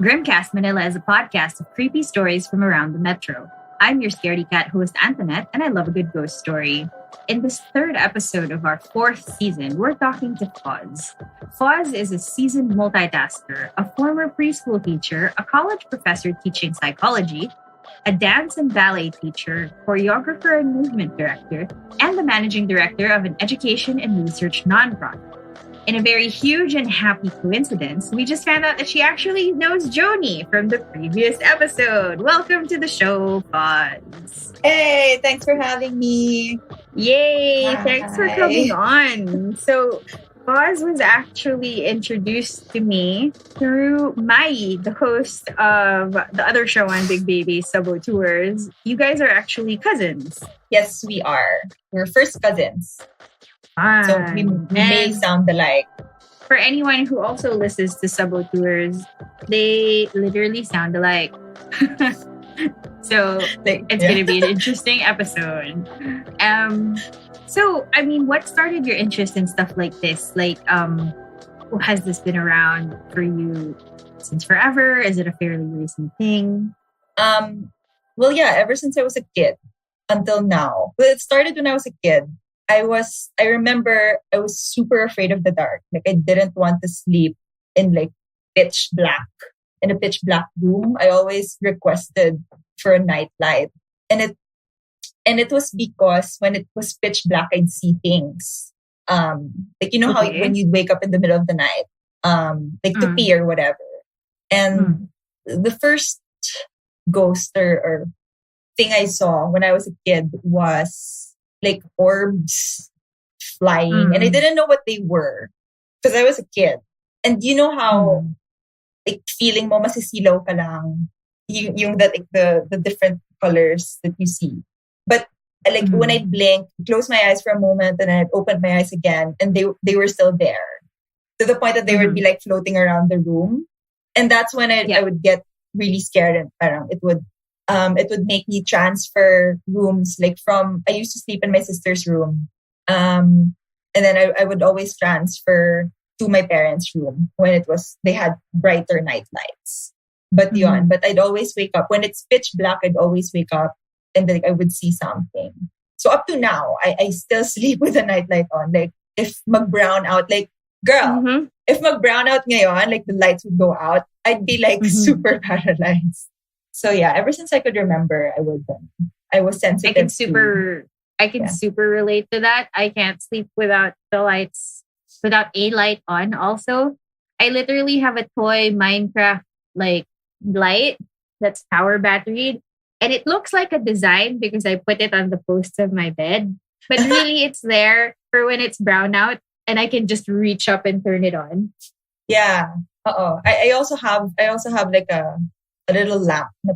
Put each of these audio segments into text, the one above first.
Grimcast Manila is a podcast of creepy stories from around the metro. I'm your scaredy cat host, Antoinette, and I love a good ghost story. In this third episode of our fourth season, we're talking to Foz. Foz is a seasoned multitasker, a former preschool teacher, a college professor teaching psychology, a dance and ballet teacher, choreographer and movement director, and the managing director of an education and research nonprofit. In a very huge and happy coincidence, we just found out that she actually knows Joni from the previous episode. Welcome to the show, Foz. Hey, thanks for having me. Yay, Hi. thanks for coming on. So, Foz was actually introduced to me through Mai, the host of the other show on Big Baby, Sabo Tours. You guys are actually cousins. Yes, we are. We're first cousins. So we may sound alike. For anyone who also listens to Sabo Tours, they literally sound alike. So it's going to be an interesting episode. So, I mean, what started your interest in stuff like this? Has this been around for you since forever? Is it a fairly recent thing? Well, yeah, ever since I was a kid until now. Well, it started when I was a kid. I remember I was super afraid of the dark. Like, I didn't want to sleep in in a pitch black room. I always requested for a night light. And it was because when it was pitch black, I'd see things. How when you'd wake up in the middle of the night, to pee or whatever. And the first ghost or thing I saw when I was a kid was like orbs flying. And I didn't know what they were because I was a kid. And you know how feeling mo masisilaw ka lang yung that the different colors that you see. But when I'd blink, close my eyes for a moment and then I'd open my eyes again and they were still there. To the point that they would be like floating around the room. And that's when I would get really scared and parang it would make me transfer rooms. I used to sleep in my sister's room. And then I would always transfer to my parents' room when they had brighter night lights. But I'd always wake up. When it's pitch black, I'd always wake up and I would see something. So up to now, I still sleep with a nightlight on. Like if mag-brown out, if mag-brown out ngayon, the lights would go out, I'd be super paralyzed. So yeah, ever since I could remember, I was sensitive. I can super relate to that. I can't sleep without without a light on. Also, I literally have a toy Minecraft light that's power batteried, and it looks like a design because I put it on the posts of my bed. But really, it's there for when it's brown out, and I can just reach up and turn it on. Yeah. I also have a little lamp na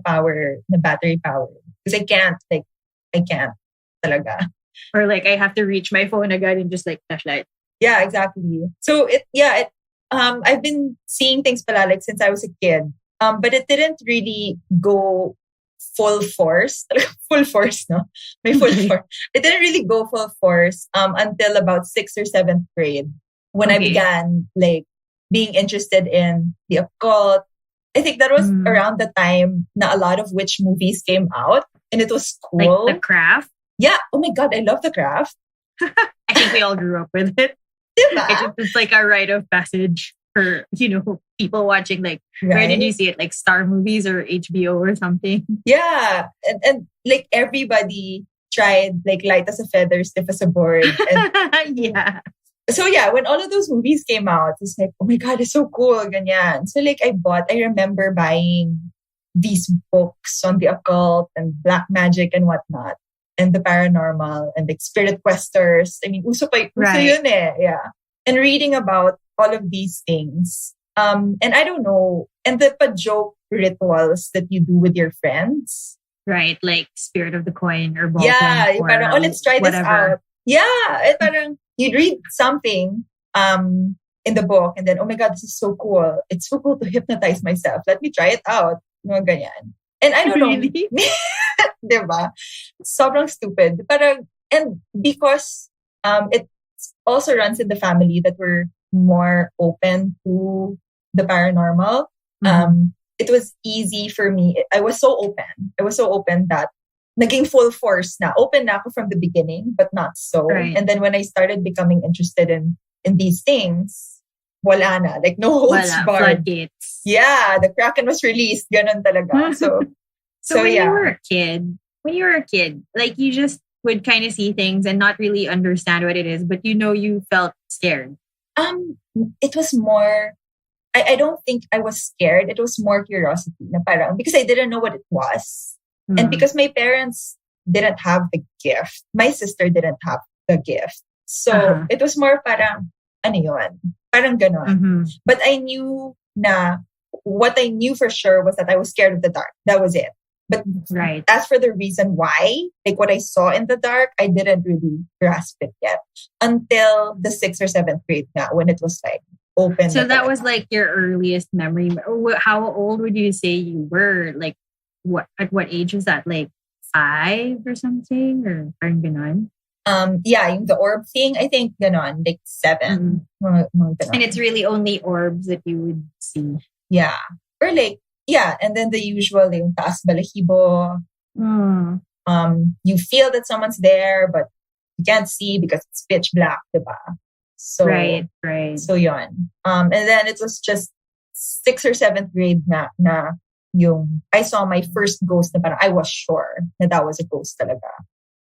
battery power. Because I can't talaga. Or I have to reach my phone again and just flashlight. Yeah, exactly. So I've been seeing things pala since I was a kid. But it didn't really go full force. Full force, no? May full force. It didn't really go full force until about 6th or 7th grade. When I began being interested in the occult. I think that was around the time na a lot of witch movies came out and it was cool. Like The Craft? Yeah. Oh my God, I love The Craft. I think we all grew up with it. It's like a rite of passage for, people watching where did you see it? Star Movies or HBO or something? Yeah. And everybody tried light as a feather, stiff as a board. And, yeah. So yeah, when all of those movies came out, it's like, oh my God, it's so cool, ganyan. So I remember buying these books on the occult and black magic and whatnot, and the paranormal and spirit questers. I mean, uso yun eh, yeah. And reading about all of these things. And I don't know, and the joke rituals that you do with your friends. Right, like Spirit of the Coin or Ballpen. Yeah, parang, let's try this out. Yeah, parang, you'd read something in the book and then, oh my God, this is so cool. It's so cool to hypnotize myself. Let me try it out. Ganyan. And I don't know. Diba? Sobrang stupid. And because it also runs in the family that we're more open to the paranormal. it was easy for me. I was so open. I was so open that naging full force na. Open na ako from the beginning, but not so. Right. And then when I started becoming interested in these things, wala na. Like, no holds barred. Floodgates. Yeah, the Kraken was released. Ganon talaga. So when yeah. you were a kid, like you just would kind of see things and not really understand what it is, but you felt scared. It was more, I don't think I was scared. It was more curiosity na parang, because I didn't know what it was. And because my parents didn't have the gift, my sister didn't have the gift. So it was more parang, ano yun? Parang ganon. But I knew na, what I knew for sure was that I was scared of the dark. That was it. But as for the reason why, like what I saw in the dark, I didn't really grasp it yet. Until the 6th or 7th grade now, when it was like open. So that was like your earliest memory. How old would you say you were? Like, at what age was that? Like 5 or something? Or parang ganon? Yeah, yung the orb thing, I think ganon, like 7. Mga ganon. And it's really only orbs that you would see. Yeah. Or like, yeah, and then the usual, yung taas balahibo. You feel that someone's there, but you can't see because it's pitch black, diba? So, right. So yon. And then it was just 6th or 7th grade na yung I saw my first ghost na parang I was sure that was a ghost talaga.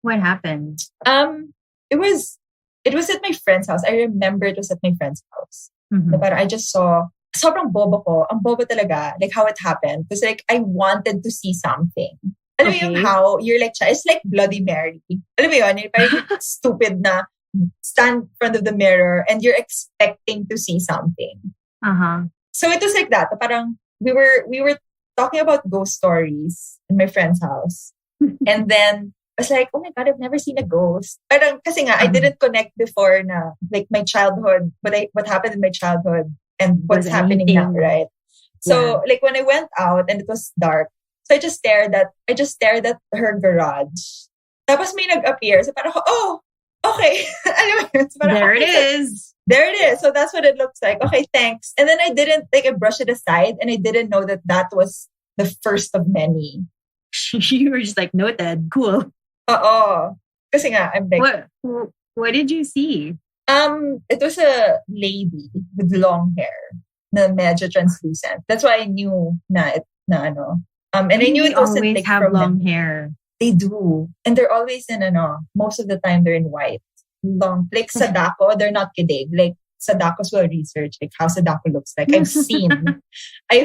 What happened? It was at my friend's house. I remember it was at my friend's house. Na parang I just saw, sobrang bobo ko. Ang bobo talaga, like how it happened. Because like I wanted to see something. Alam mo yung how you're like, it's like Bloody Mary. Alam mo yun, yung parang stupid na stand in front of the mirror and you're expecting to see something. So it was like that. Parang we were talking about ghost stories in my friend's house. And then I was like, oh my God, I've never seen a ghost. Parang, kasi nga, I didn't connect before na, like my childhood, what happened in my childhood and what's happening now, right? So like when I went out and it was dark, so I just stared at her garage. Tapos may nag-appear. So parang, oh, okay. There it is. There it is. So that's what it looks like. Okay, thanks. And then I brushed it aside and I didn't know that was the first of many. You were just like, noted. Cool. Kasi nga, I'm like... What did you see? It was a lady with long hair na medyo translucent. That's why I knew na ano. And I knew it wasn't always like have from long them. hair. They do. And they're always in most of the time they're in white. Long. Like Sadako, they're not kidding. Like Sadako's well researched, like how Sadako looks like. I've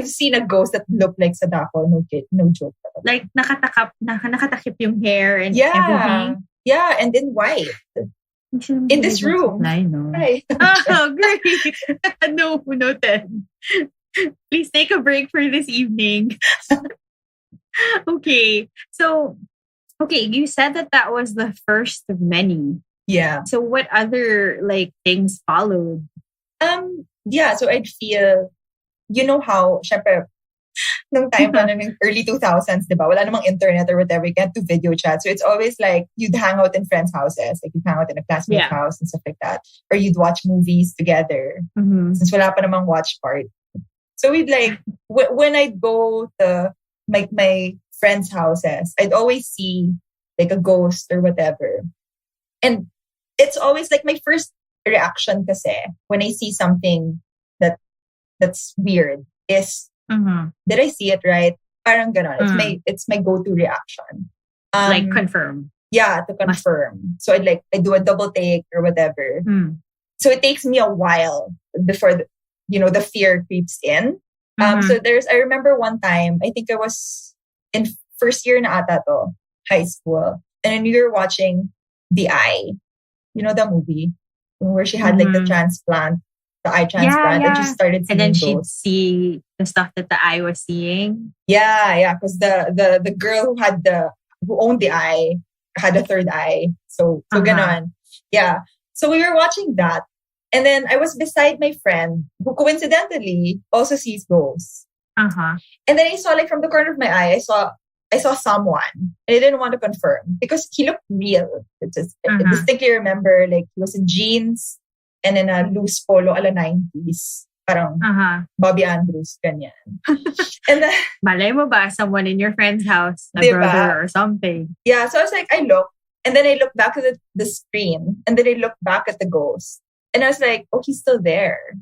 seen a ghost that looked like Sadako. No joke. Like nakatakip yung hair and everything. Yeah, and in white. In this room. Right. Oh, great. No, noted. Please take a break for this evening. Okay. So, you said that was the first of many. Yeah. So what other like things followed? Yeah, so I'd feel, you know how, syempre, nung time pa ng early 2000s, diba? Wala namang internet or whatever, you can't do video chat. So it's always like, you'd hang out in friends' houses. Like you'd hang out in a classmate's house and stuff like that. Or you'd watch movies together. Since wala pa namang watch part. So we'd like, when I'd go to my friends' houses, I'd always see like a ghost or whatever. And it's always like my first reaction kasi when I see something that's weird is, did I see it right? Parang ganon. It's my go-to reaction. Like confirm. Yeah, to confirm. So I do a double take or whatever. So it takes me a while before the fear creeps in. So I remember one time, I think I was in first year na ata to, high school. And then we were watching The Eye. You know the movie? Where she had like the eye transplant, and she started seeing and then ghosts. she'd see the stuff that the eye was seeing. Yeah, because the girl who owned the eye had a third eye. So ganon. Yeah. So we were watching that. And then I was beside my friend who coincidentally also sees ghosts. And then I saw like from the corner of my eye, I saw someone. And I didn't want to confirm because he looked real. I distinctly remember like he was in jeans and in a loose polo a la 90s. parang Bobby Andrews, ganyan. And then, malay mo ba, someone in your friend's house, a diba? brother or something. Yeah, so I was like, I look, and then I look back at the screen, and then I look back at the ghost. And I was like, oh, he's still there.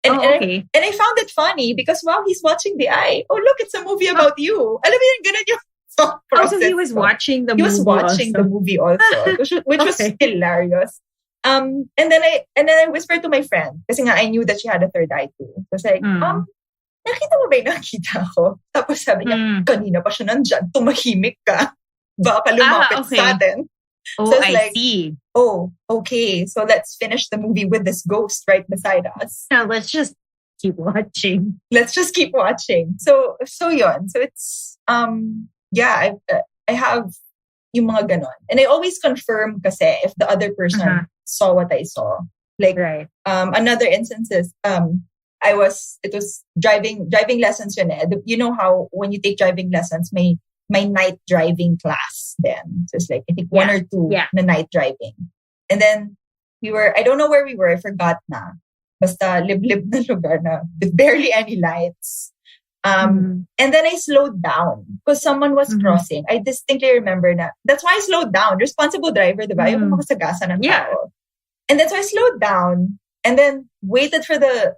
And, okay. And I found it funny because, wow, he's watching The Eye. Oh, look, it's a movie about you. Alam mo yun, ganun yung thought process. Oh, so he was watching the movie. He was watching the movie also, which was hilarious. And then I whispered to my friend kasi nga I knew that she had a third eye too. So I was like, nakita mo ba yung nakita ko? Tapos sabi niya, kanina pa siya nandyan, tumahimik ka. Baka lumapit sa atin. Oh, so I see. Oh, okay. So let's finish the movie with this ghost right beside us. Now let's just keep watching. Let's just keep watching. So yun. So it's, yeah, I have yung mga ganon. And I always confirm kasi if the other person saw what I saw. Like, right. Another instance is, it was driving lessons yun eh. You know how when you take driving lessons, my night driving class then. So it's like, I think 1 or 2 na night driving. And then I don't know where we were, I forgot na. Basta lib-lib na lugar na with barely any lights. And then I slowed down because someone was crossing. I distinctly remember na. That's why I slowed down. Responsible driver, diba? Yung makasagasan ng tao. And then so I slowed down and then waited for the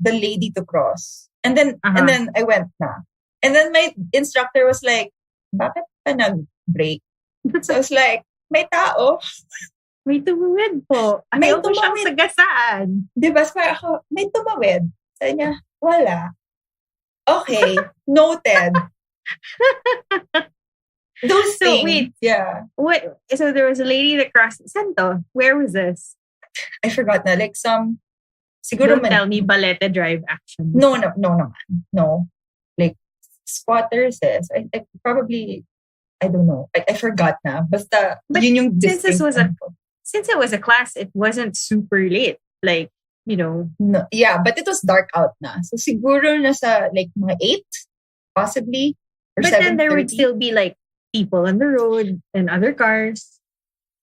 lady to cross. And then I went na. And then my instructor was like, bakit ka nag-brake? So I was like, may tao. May tumawid po. Ayaw ko siyang sagasaan. Diba? So ako, may tumawid. Sabi niya, wala. Okay, noted. Those things. Wait. Yeah. What? So there was a lady that crossed. Santo, where was this? I forgot na. Like siguro Don't tell me Balete Drive action. No naman. No. Like, squatters eh. So I probably, I don't know. I forgot na. Basta, but yun yung since it was a class, it wasn't super late. Like, you know. No, yeah, but it was dark out na. So siguro nasa like mga 8, possibly. Or but 7:30. Then there would still be like people on the road and other cars.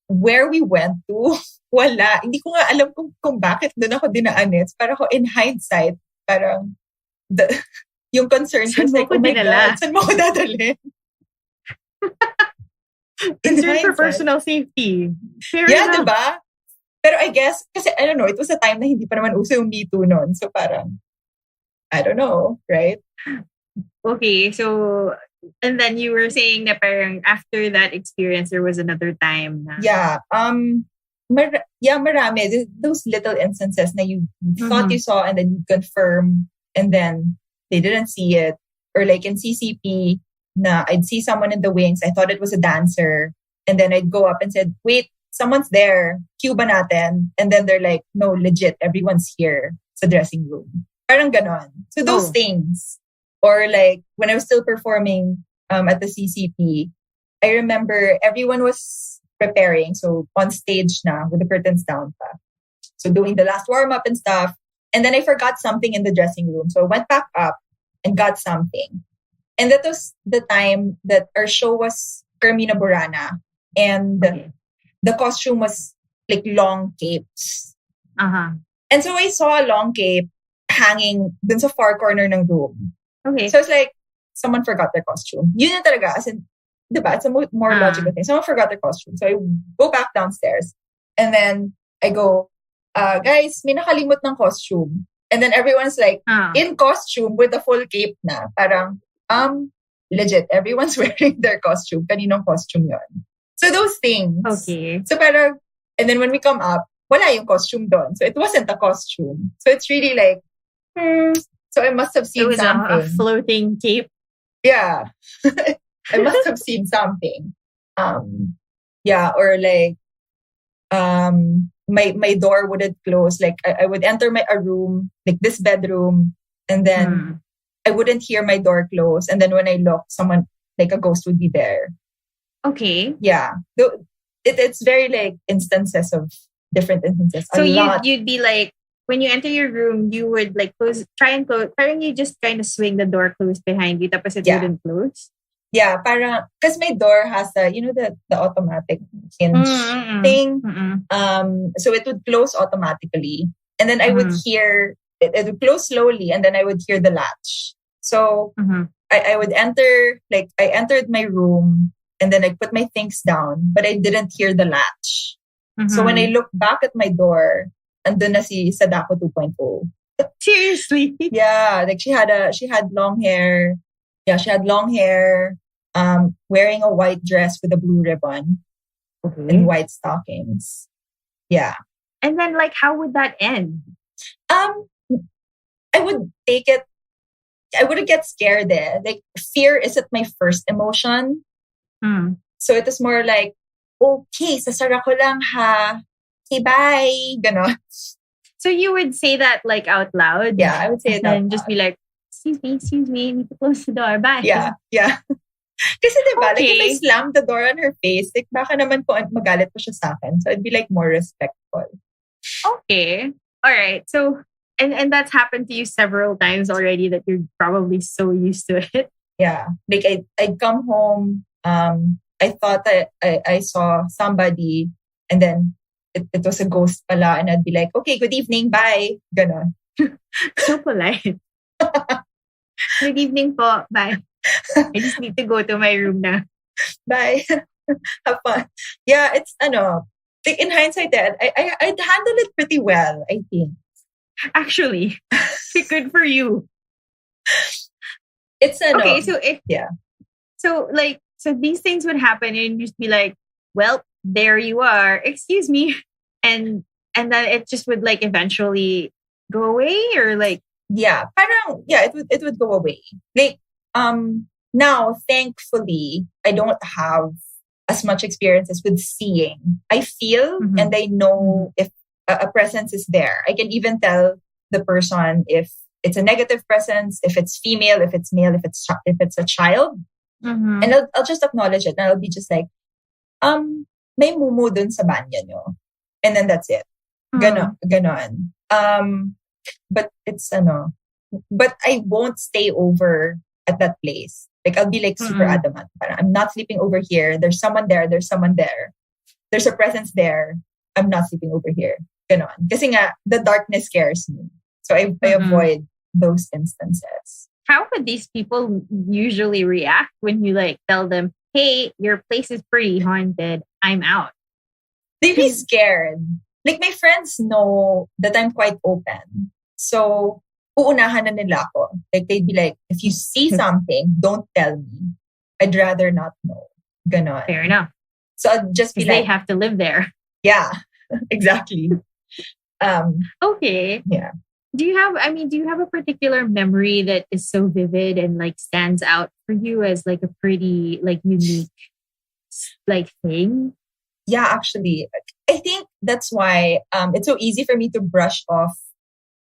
Where we went to, wala. Hindi ko nga alam kung bakit doon ako dinaanin. Para ko in hindsight, parang yung concern ko like, oh my God, saan mo ko dadalhin? Concern for personal safety. Fair yeah, enough. diba? Pero I guess, kasi I don't know, it was a time na hindi pa naman uso yung Me Too noon. So parang, I don't know, right? Okay, so, and then you were saying that parang after that experience, there was another time na... Yeah, marami. Those little instances na you thought you saw and then you confirm and then they didn't see it. Or like in CCP, na I'd see someone in the wings. I thought it was a dancer. And then I'd go up and said, wait, someone's there. Cue ba natin? And then they're like, no, legit, everyone's here sa dressing room. Parang ganon. So those things. Or like when I was still performing at the CCP, I remember everyone was preparing. So on stage na with the curtains down pa. So doing the last warm-up and stuff. And then I forgot something in the dressing room. So I went back up and got something. And that was the time that our show was Carmina Burana. And the costume was like long capes. And so I saw a long cape hanging dun sa far corner ng room. Okay. So it's like, someone forgot their costume. Yun yung talaga. As in, diba? It's a more logical thing. Someone forgot their costume. So I go back downstairs. And then I go, guys, may nakalimot ng costume. And then everyone's like, in costume with a full cape na. Parang, legit, everyone's wearing their costume. Kaninong costume yun? So those things. Okay. So parang, and then when we come up, wala yung costume doon. So it wasn't a costume. So it's really like, so I must have seen something. A floating cape. Yeah. I must have seen something. Yeah, or like, my door wouldn't close. Like I would enter a room, like this bedroom, and then I wouldn't hear my door close. And then when I look, someone, like a ghost would be there. Okay. Yeah. It's very like instances of different instances. So you'd be like, when you enter your room, you would like try and close. Parang you just kind of swing the door closed behind you, tapos it wouldn't close. Yeah, parang, because my door has the automatic hinge thing. So it would close automatically. And then I would hear it would close slowly, and then I would hear the latch. So I would enter, like I entered my room, and then I put my things down, but I didn't hear the latch. So when I look back at my door, andun na si Sadako 2.0. Seriously? Yeah, like she had long hair. Yeah, she had long hair, wearing a white dress with a blue ribbon and white stockings. Yeah. And then like how would that end? I would take it, I wouldn't get scared eh. Like fear isn't my first emotion. So it is more like, okay, sasara ko lang ha. Okay, bye. Ganon. So you would say that like out loud? Yeah, I would say it out loud. And just be like, excuse me, need to close the door. Bye. Yeah. Kasi diba, like if I slammed the door on her face, like baka naman po magalit po siya sa akin. So I'd be like more respectful. Okay. All right. So, and that's happened to you several times already that you're probably so used to it. Yeah. Like I'd come home, I thought that I saw somebody, and then it was a ghost pala, and I'd be like, okay, good evening, bye. Ganon. So polite. Good evening po, bye. I just need to go to my room now. Bye. Have fun. Yeah, it's like in hindsight, I'd handle it pretty well, I think. Actually, good for you. It's okay. So So these things would happen, and you'd just be like, "Well, there you are. Excuse me," and then it just would like eventually go away, or like it would go away. Like now, thankfully, I don't have as much experiences with seeing. I feel and I know if a presence is there. I can even tell the person if it's a negative presence, if it's female, if it's male, if it's a child. And I'll just acknowledge it, and I'll be just like, may mumu dun sa banyo nyo. And then that's it. Ganon. But it's but I won't stay over at that place. Like I'll be like super adamant. I'm not sleeping over here. There's someone there. There's a presence there. I'm not sleeping over here. Ganon. Kasi nga, the darkness scares me. So I avoid those instances. How would these people usually react when you like tell them, hey, your place is pretty haunted, I'm out? They'd be scared. Like my friends know that I'm quite open. So, uunahan na nila ako. Like they'd be like, if you see something, don't tell me. I'd rather not know. Ganon. Fair enough. So I'd just be like, they have to live there. Yeah, exactly. Okay. Yeah. Do you have a particular memory that is so vivid and like stands out for you as like a pretty like unique like thing? Yeah, actually, I think that's why it's so easy for me to brush off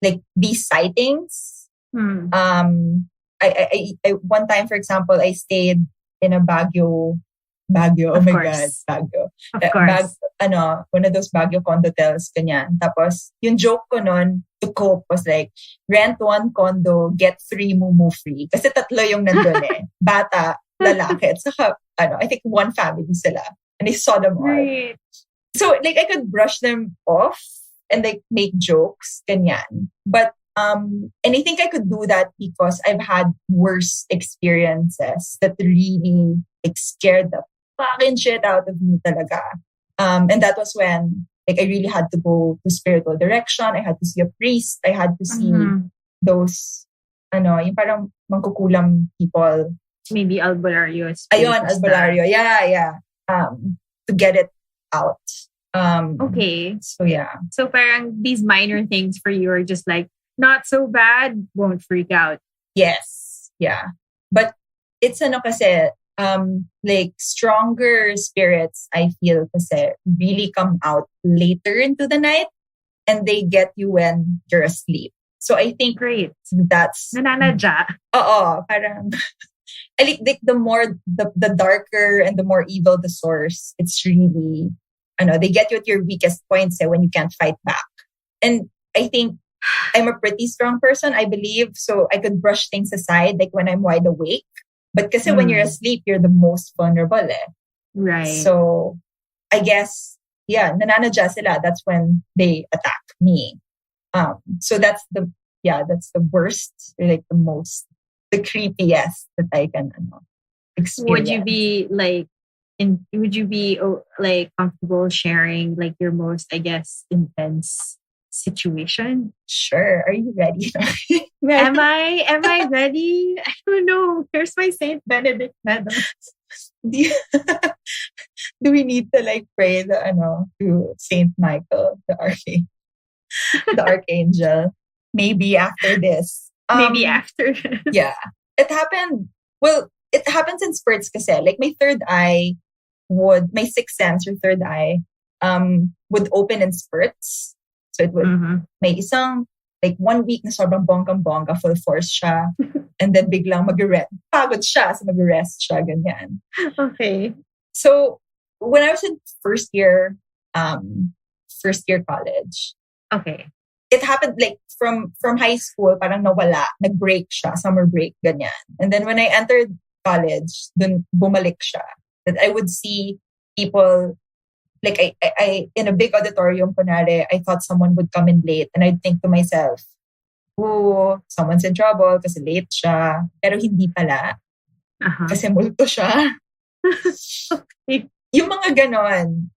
like these sightings. I one time, for example, I stayed in a Baguio. Oh my God, Baguio. Of course. One of those Baguio condotels, ganyan. Tapos, yung joke ko nun to cope was like, rent one condo, get 3 mumu free. Kasi 3 yung nandun eh. Bata, lalaki. At saka, I think 1 family sila. And I saw them all. Right. So, like, I could brush them off and like make jokes, ganyan. But, and I think I could do that because I've had worse experiences that really like scared the fucking shit out of me talaga. And that was when like I really had to go to spiritual direction. I had to see a priest. I had to see those, yung parang mangkukulam people. Maybe albularyo. Ayun, albularyo. Yeah. To get it out. Okay. So yeah. So parang these minor things for you are just like, not so bad, won't freak out. Yes. Yeah. But it's kasi, like stronger spirits, I feel kasi really come out later into the night and they get you when you're asleep. So I think great. That's nananadya. Parang I like the more the darker and the more evil the source, it's really they get you at your weakest points when you can't fight back. And I think I'm a pretty strong person, I believe, so I could brush things aside like when I'm wide awake. But kasi when you're asleep, you're the most vulnerable eh. Right. So, I guess, nananadya sila. That's when they attack me. So that's that's the worst, or like the creepiest that I can experience. Would you be like comfortable sharing like your most, I guess, intense situation? Sure. Are you ready? Am I ready? I don't know. Here's my Saint Benedict medal. do, you- do we need to like pray to Saint Michael, the archangel? Maybe after this. Maybe after. Yeah. It happened. Well, it happens in spurts kasi. Like my sixth sense or third eye would open in spurts. So it would may isang like 1 week na sobrang bonggang-bongga, full force siya. And then biglang pagod siya, so mag-rest siya, ganyan. Okay. So when I was in first year college. Okay. It happened like from high school, parang nawala, nag-break siya, summer break, ganyan. And then when I entered college, dun bumalik siya. That I would see people, like I in a big auditorium, kunwari, I thought someone would come in late and I'd think to myself, oh, someone's in trouble kasi late siya. Pero hindi pala. Kasi multo siya. Okay. Yung mga ganon.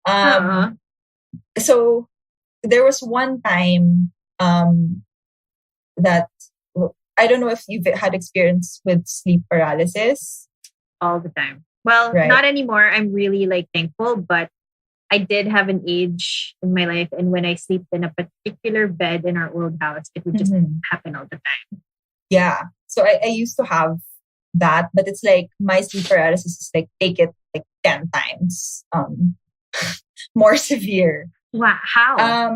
So, there was one time that I don't know if you've had experience with sleep paralysis. All the time. Well, Right. not anymore. I'm really like thankful, but I did have an age in my life, and when I sleep in a particular bed in our old house, it would just happen all the time. Yeah. So I used to have that, but it's like my sleep paralysis is like take it like 10 times more severe. Wow, how?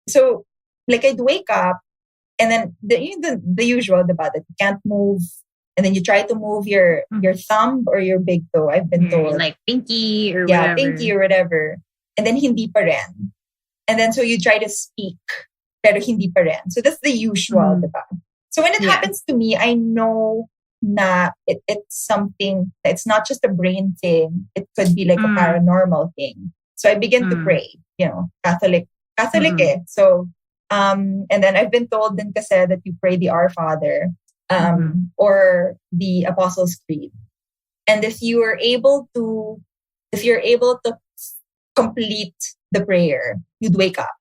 So like I'd wake up and then the usual, diba, that you can't move, and then you try to move your thumb or your big toe. I've been told like pinky or whatever. pinky or whatever, and then hindi pa rin. And then so you try to speak, pero hindi pa rin. So that's the usual, diba? So when it happens to me, I know na it's something. It's not just a brain thing. It could be like a paranormal thing. So I begin to pray, Catholic eh. So, and then I've been told din kasi that you pray the Our Father, or the Apostles' Creed. And if you're able to complete the prayer, you'd wake up.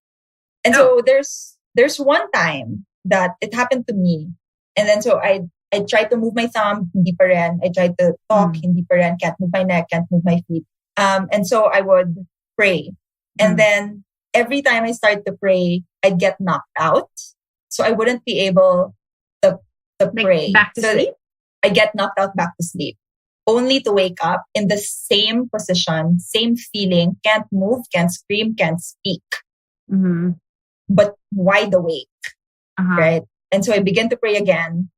And so there's one time that it happened to me. And then so I tried to move my thumb, hindi pa rin. I tried to talk, hindi pa rin. Can't move my neck, can't move my feet. And so I would pray. And then every time I started to pray, I'd get knocked out. So I wouldn't be able to pray. Back to sleep? I get knocked out back to sleep. Only to wake up in the same position, same feeling, can't move, can't scream, can't speak. But wide awake. Right? And so I begin to pray again.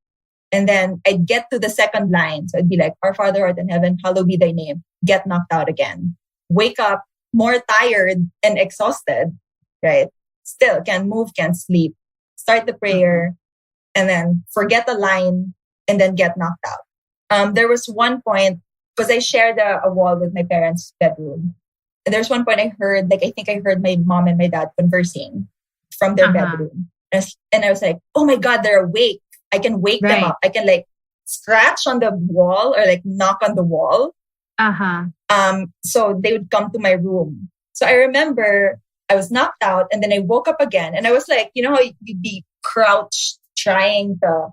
And then I'd get to the second line. So I'd be like, Our Father, art in heaven, hallowed be thy name. Get knocked out again. Wake up more tired and exhausted, right? Still can't move, can't sleep. Start the prayer and then forget the line and then get knocked out. There was one point, because I shared a wall with my parents' bedroom. And there's one point I think I heard my mom and my dad conversing from their bedroom. And I was like, oh my God, they're awake. I can wake them up. I can like scratch on the wall or like knock on the wall. So they would come to my room. So I remember I was knocked out and then I woke up again and I was like, how you'd be crouched trying to,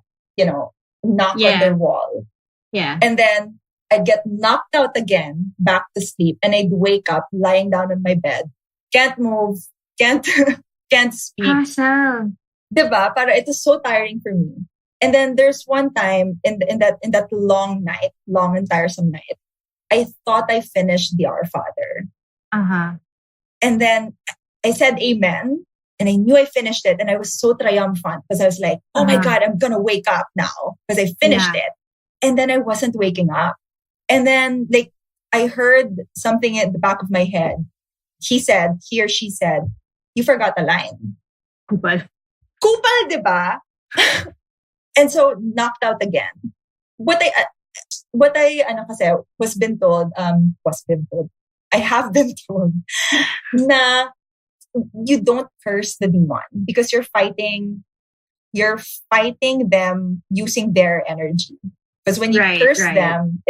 knock on the wall. Yeah. And then I'd get knocked out again, back to sleep, and I'd wake up lying down on my bed. Can't move, can't speak. Diba? Para it was so tiring for me. And then there's one time in that long and tiresome night, I thought I finished the Our Father. And then I said amen. And I knew I finished it. And I was so triumphant because I was like, oh my God, I'm going to wake up now because I finished it. And then I wasn't waking up. And then like I heard something at the back of my head. He or she said, you forgot the line. Kupal, diba? And so knocked out again. What I was been told, I have been told na you don't curse the demon because you're fighting you're fighting them using their energy. Because when you curse them,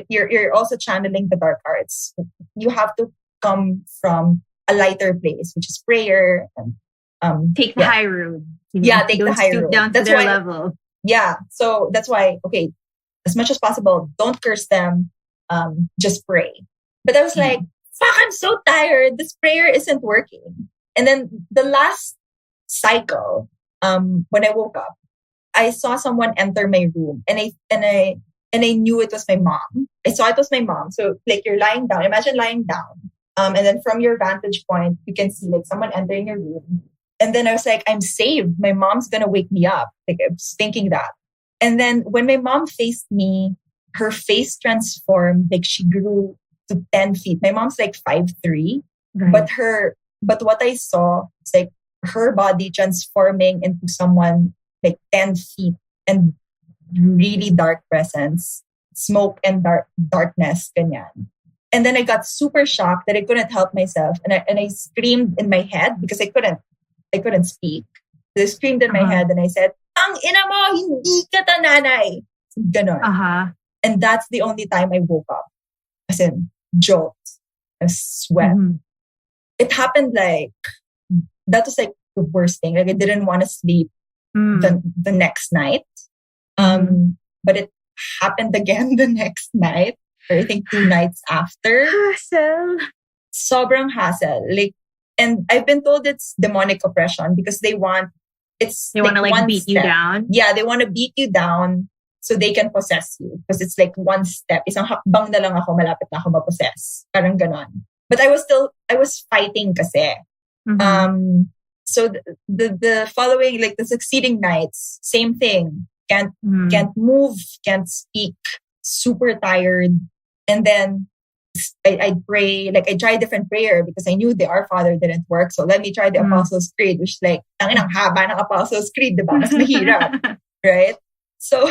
you're also channeling the dark arts. You have to come from a lighter place, which is prayer and take the high road. Take the high road. Down to their level. Yeah, so that's why. Okay, as much as possible, don't curse them. Just pray. But I was like, fuck, I'm so tired. This prayer isn't working. And then the last cycle, when I woke up, I saw someone enter my room, and I knew it was my mom. I saw it was my mom. So like you're lying down. Imagine lying down. And then from your vantage point, you can see like someone entering your room. And then I was like, I'm saved. My mom's gonna wake me up. Like I was thinking that. And then when my mom faced me, her face transformed. Like she grew to 10 feet. My mom's like 5'3", but what I saw was like her body transforming into someone like 10 feet and really dark presence, smoke and darkness, ganyan. And then I got super shocked that I couldn't help myself, and I screamed in my head because I couldn't speak. So I screamed in my head and I said, "Ang ina mo, hindi ka ta nanay." Ganon. And that's the only time I woke up. As in, jolt, a sweat. Mm-hmm. It happened like, that was like the worst thing. Like I didn't want to sleep the next night. But it happened again the next night, or I think 2 nights after. Hassle. Sobrang hassle. Like, and I've been told it's demonic oppression because they want to like beat you down. Yeah, they want to beat you down so they can possess you. Because it's like one step. Isang hakbang na lang ako, malapit na ako ma-possess. Parang ganon. But I was fighting kasi. Mm-hmm. So the following, like the succeeding nights, same thing. Can't move, can't speak, super tired. And then I'd pray, like I tried different prayer because I knew the Our Father didn't work. So let me try the Apostles' Creed, which is like, tangin ang haba ng Apostles' Creed, diba? Mas mahirap, right? So,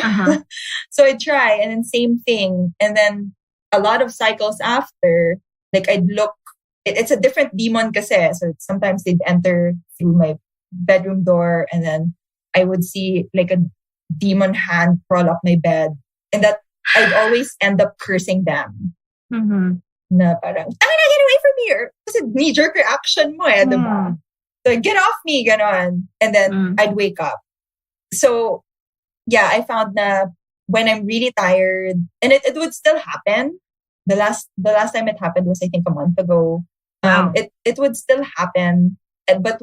so I try, and then same thing. And then a lot of cycles after, like I'd look, it's a different demon kasi. So sometimes they'd enter through my bedroom door, and then I would see like a demon hand crawl up my bed, and that I'd always end up cursing them. Na parang, tangina, get away from here. Kasi knee-jerk reaction mo diba? So get off me, ganon. And then I'd wake up. So yeah, I found na when I'm really tired, and it would still happen. The last time it happened was I think a month ago. Wow. It would still happen, but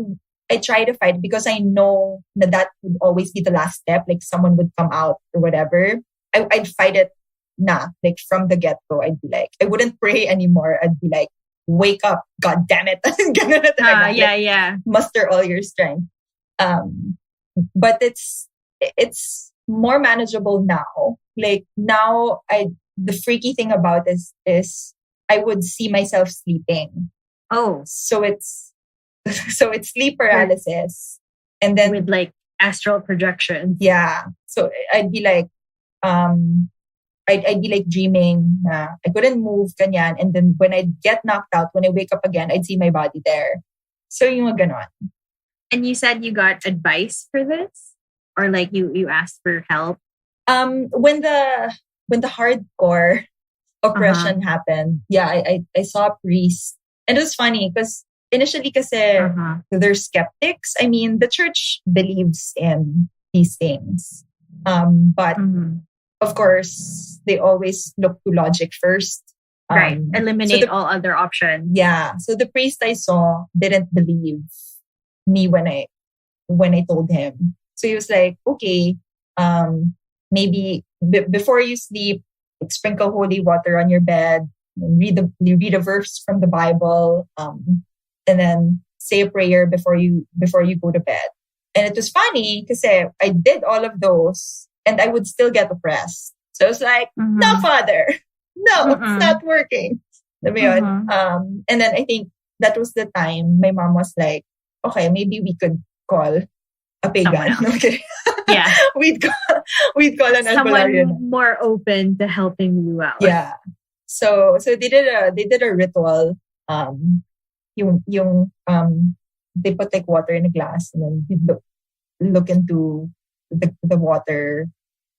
I try to fight because I know that would always be the last step. Like someone would come out or whatever. I'd fight it like from the get-go. I'd be like, I wouldn't pray anymore. I'd be like, wake up, God damn it. Yeah. Muster all your strength. But it's more manageable now. Like now the freaky thing about this is I would see myself sleeping. Oh. So it's sleep paralysis. And then with like astral projection. Yeah. So I'd be like, I'd be like dreaming na I couldn't move, ganyan. And then when I'd get knocked out, when I wake up again, I'd see my body there. So yung ganon. And you said you got advice for this? Or like you asked for help? When the hardcore oppression happened, yeah, I saw a priest. And it was funny because initially kasi they're skeptics. I mean, the church believes in these things. But of course, they always look to logic first. Right. Eliminate all other options. Yeah. So the priest I saw didn't believe me when I told him. So he was like, okay, maybe before you sleep, like, sprinkle holy water on your bed, read a verse from the Bible, and then say a prayer before you go to bed. And it was funny because I did all of those and I would still get oppressed. So I was like, no, Father, no, it's not working. And then I think that was the time my mom was like, okay, maybe we could call a pagan. Okay. Yeah. we'd call an someone more open to helping you out. Yeah. So they did a ritual. They put like water in a glass and then look into the water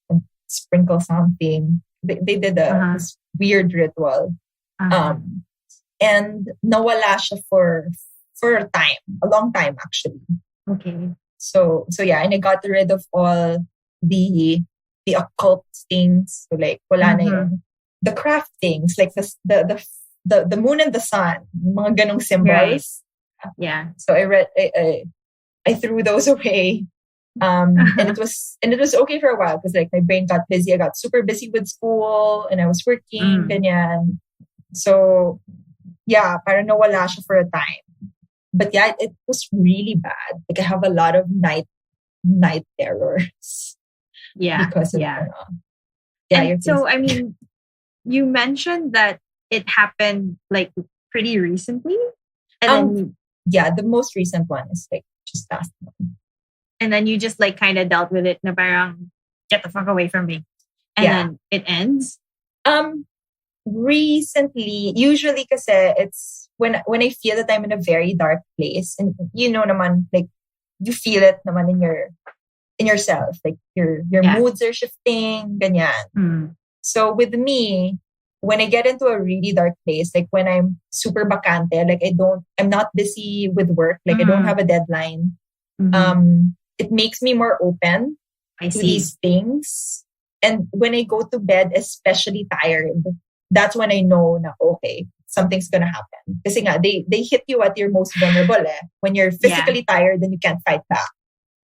and sprinkle something. They did this weird ritual. And nawala siya for a time, a long time actually. Okay. So yeah, and I got rid of all the occult things. So like wala na yung the craft things, like the moon and the sun, mga ganong symbols. Right. Yeah. So I threw those away. And it was okay for a while because like my brain got busy. I got super busy with school and I was working, ganyan. So yeah, parang nawala siya for a time. But yeah, it was really bad. Like I have a lot of night terrors. Yeah. Because of and so I mean, you mentioned that it happened like pretty recently. And then the most recent one is like just last month. And then you just like kind of dealt with it na parang get the fuck away from me. And then it ends. Recently, usually kasi it's when I feel that I'm in a very dark place, and you know naman, like you feel it naman in yourself, like your moods are shifting, ganyan. So with me, when I get into a really dark place, like when I'm super bakante, like I'm not busy with work, like I don't have a deadline. It makes me more open to these things. And when I go to bed, especially tired, that's when I know na okay, something's gonna happen. Kasi nga, they hit you at your most vulnerable. When you're physically tired, then you can't fight back.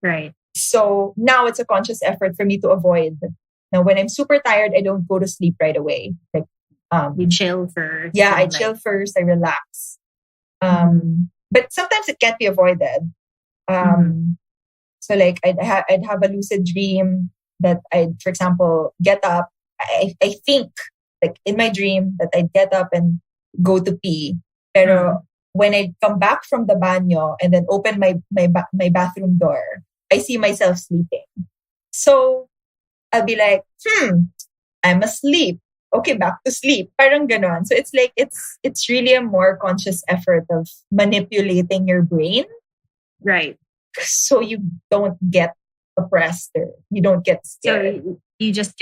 Right. So now it's a conscious effort for me to avoid. Now, when I'm super tired, I don't go to sleep right away. Like you chill first. Yeah, I chill first. I relax. But sometimes it can't be avoided. So like I'd have a lucid dream that I'd, for example, get up. I think like in my dream that I'd get up and go to pee. Pero when I come back from the banyo and then open my bathroom door, I see myself sleeping. So I'll be like, I'm asleep. Okay, back to sleep. Parang ganon. So it's like it's really a more conscious effort of manipulating your brain. Right. So you don't get oppressed or you don't get scared. So you just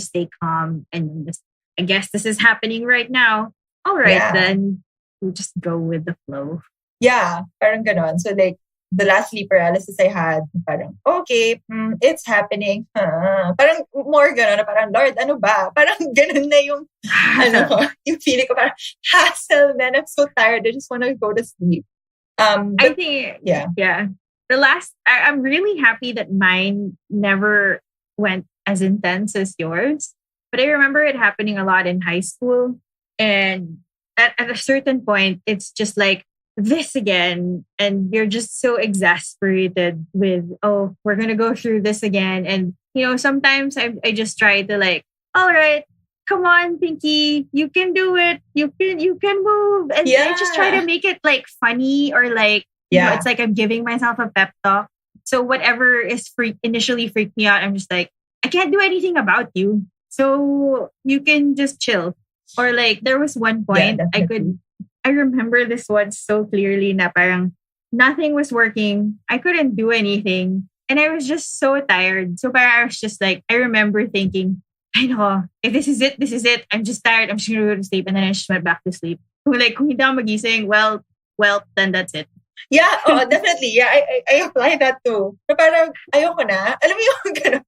stay calm and just, I guess this is happening right now. All right, then you just go with the flow. Yeah, parang ganon. So like the last sleep paralysis I had, parang okay, it's happening. Parang more ganon, parang Lord, ano ba? Parang ganon na yung yung feeling ko, parang hassle, man. I'm so tired. I just want to go to sleep. I think, the last, I'm really happy that mine never went as intense as yours. But I remember it happening a lot in high school. And at a certain point, it's just like this again. And you're just so exasperated with, oh, we're going to go through this again. And, you know, sometimes I just try to like, all right, come on, Pinky, you can do it. You can move. And I just try to make it like funny or like, you know, it's like I'm giving myself a pep talk. So whatever is initially freaked me out, I'm just like, I can't do anything about you. So you can just chill. Or like there was one point I remember this one so clearly na parang nothing was working. I couldn't do anything. And I was just so tired. So parang I was just like, I remember thinking, I know, if this is it. I'm just tired. I'm just going to go to sleep. And then I just went back to sleep. Like, kung hindi ako magising, well, then that's it. Yeah, definitely. Yeah, I apply that too. So parang, ayoko na. Alam mo yung gano'n.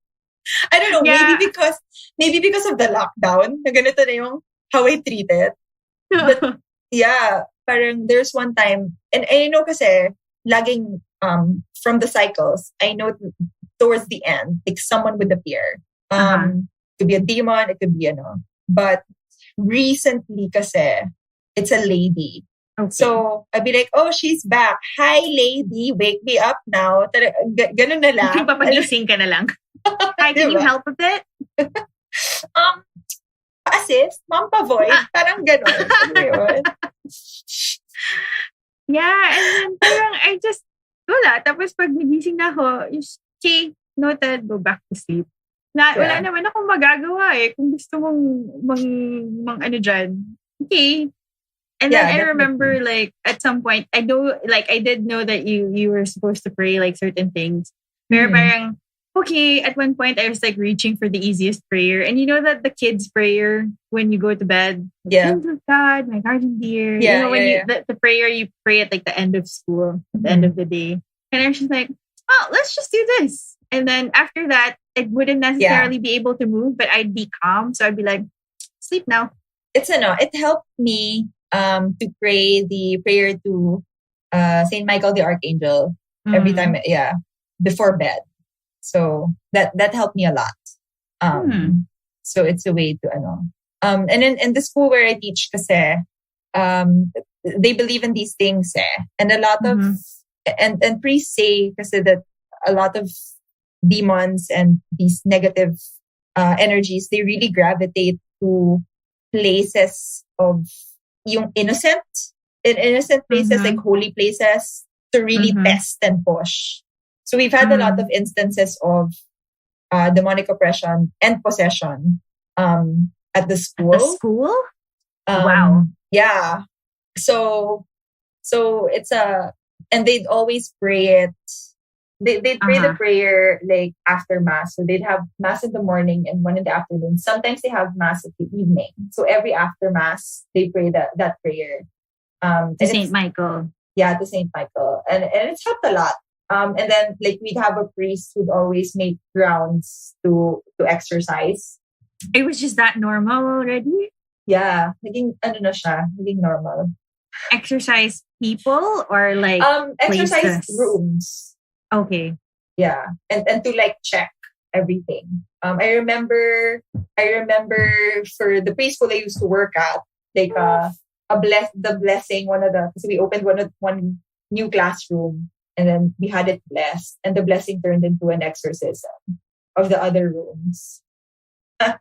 I don't know, maybe because of the lockdown, na ganito na yung how I treat it. But yeah, parang there's one time, and I know kasi, laging from the cycles, I know towards the end, like someone would appear. It could be a demon, it could be but recently kasi, it's a lady. Okay. So, I'd be like, oh, she's back. Hi, lady, wake me up now. Ganun na lang. Papagising ka na lang. Hi, can you help a bit? Assist, ma'am pa-voice. Parang ganun. Yeah, and then parang I just, wala. Tapos pag nagising na ako, okay, noted, go back to sleep. Wala naman akong magagawa eh. Kung gusto mong mang ano dyan, okay. And then Yeah, I remember definitely. like at some point, I know like I did know that you were supposed to pray like certain things. Pero Mhm. parang okay, at one point I was like reaching for the easiest prayer. And you know that the kids' prayer when you go to bed, Yeah. things of God, my guardian dear. You Yeah, know, when yeah, you yeah. the prayer you pray at like the end of school, the end of Mhm. the day. And I was just like, oh, let's just do this. And then after that, it wouldn't Yeah. necessarily be able to move, but I'd be calm. So I'd be like, sleep now. It helped me to pray the prayer to Saint Michael the Archangel every time, Mm. yeah, before bed. So that helped me a lot. Hmm. So it's a way to and then in the school where I teach kasi they believe in these things and a lot of Mm-hmm. and priests say kasi that a lot of demons and these negative energies, they really gravitate to places of yung innocent places, like Mm-hmm. holy places, to really Mm-hmm. test and push. So we've had a lot of Mm. instances of demonic oppression and possession at the At the school. school? Wow. Yeah. So it's and they'd always pray it. They'd pray the Uh-huh. prayer like after mass. So they'd have mass in the morning and one in the afternoon. Sometimes they have mass at the evening. So every after mass they pray that prayer. To And Saint it's Michael. yeah, to Saint Michael. And it's helped a lot. And then like we'd have a priest who'd always make rounds to exercise. It was just that normal already? Yeah, naging ano na siya, naging normal. Exercise people or like Exercise places? rooms. Okay. Yeah, and to like check everything. I remember for the preschool I used to work at, like the blessing, one of the, because we opened one new classroom and then we had it blessed, and the blessing turned into an exorcism of the other rooms. I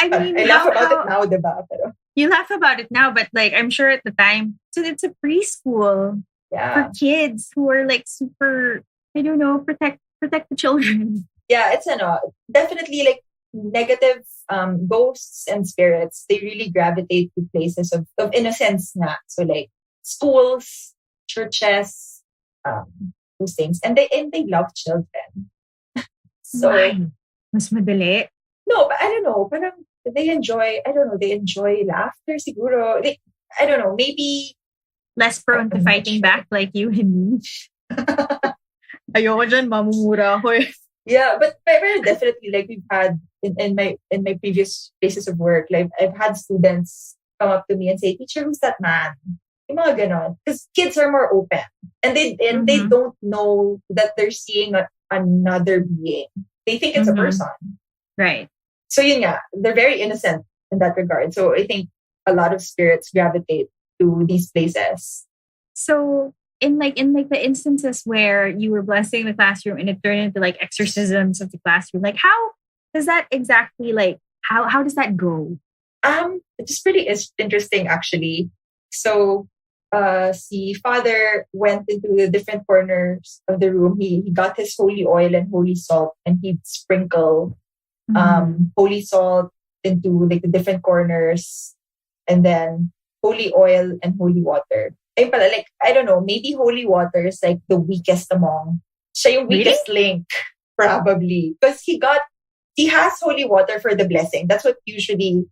mean, I laugh about it how now, diba? Pero you laugh about it now, but like I'm sure at the time, so it's a preschool for yeah, kids who are like super, I don't know, protect the children. yeah, it's definitely like negative ghosts and spirits. They really gravitate to places of innocence na. So like schools, churches, those things, and they love children. So Why? Mas madali. no, but I don't know. Parang they enjoy. I don't know. They enjoy laughter. Siguro. I don't know. Maybe Less prone to I'm not fighting sure. back like you and me. Ayoko dyan, mamumura ako eh. Yeah, but definitely, like we've had in my previous places of work, like I've had students come up to me and say, "Teacher, who's that man?" Yung mga ganon. Because kids are more open, and they Mm-hmm. don't know that they're seeing another being. They think it's a Mm-hmm. person. Right. So yun nga, they're very innocent in that regard. So I think a lot of spirits gravitate to these places. So in the instances where you were blessing the classroom and it turned into like exorcisms of the classroom, like how does that exactly like how does that go? It's pretty interesting actually. So see, father went into the different corners of the room. He got his holy oil and holy salt, and he'd sprinkle holy salt into like the different corners, and then holy oil and holy water. Ayun pala, like, I don't know, maybe holy water is like the weakest among. Siya yung Really? weakest link, probably. Because he has holy water for the blessing. That's what usually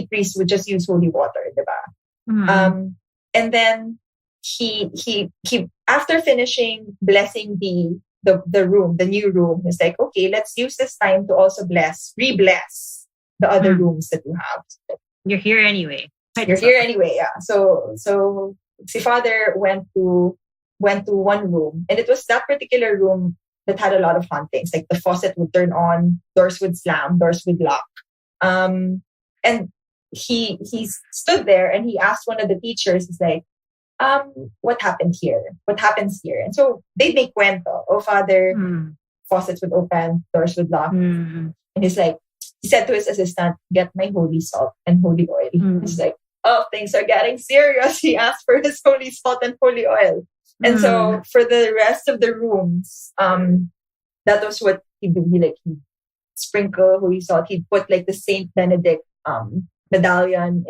priests would just use holy water, diba? Mm-hmm. And then he after finishing blessing the room, the new room, he's like, okay, let's use this time to also re-bless the other rooms that you have. You're here anyway. You're here anyway, yeah. So si father went to one room, and it was that particular room that had a lot of hauntings. Like the faucet would turn on, doors would slam, doors would lock. And he stood there and he asked one of the teachers, he's like, what happened here? What happens here? And so they make kwento. Oh, father, faucets would open, doors would lock. And he's like, he said to his assistant, get my holy salt and holy oil. He's like, oh, things are getting serious. He asked for his holy salt and holy oil. And so for the rest of the rooms, that was what he'd do. He'd sprinkle holy salt. He'd put like the Saint Benedict medallion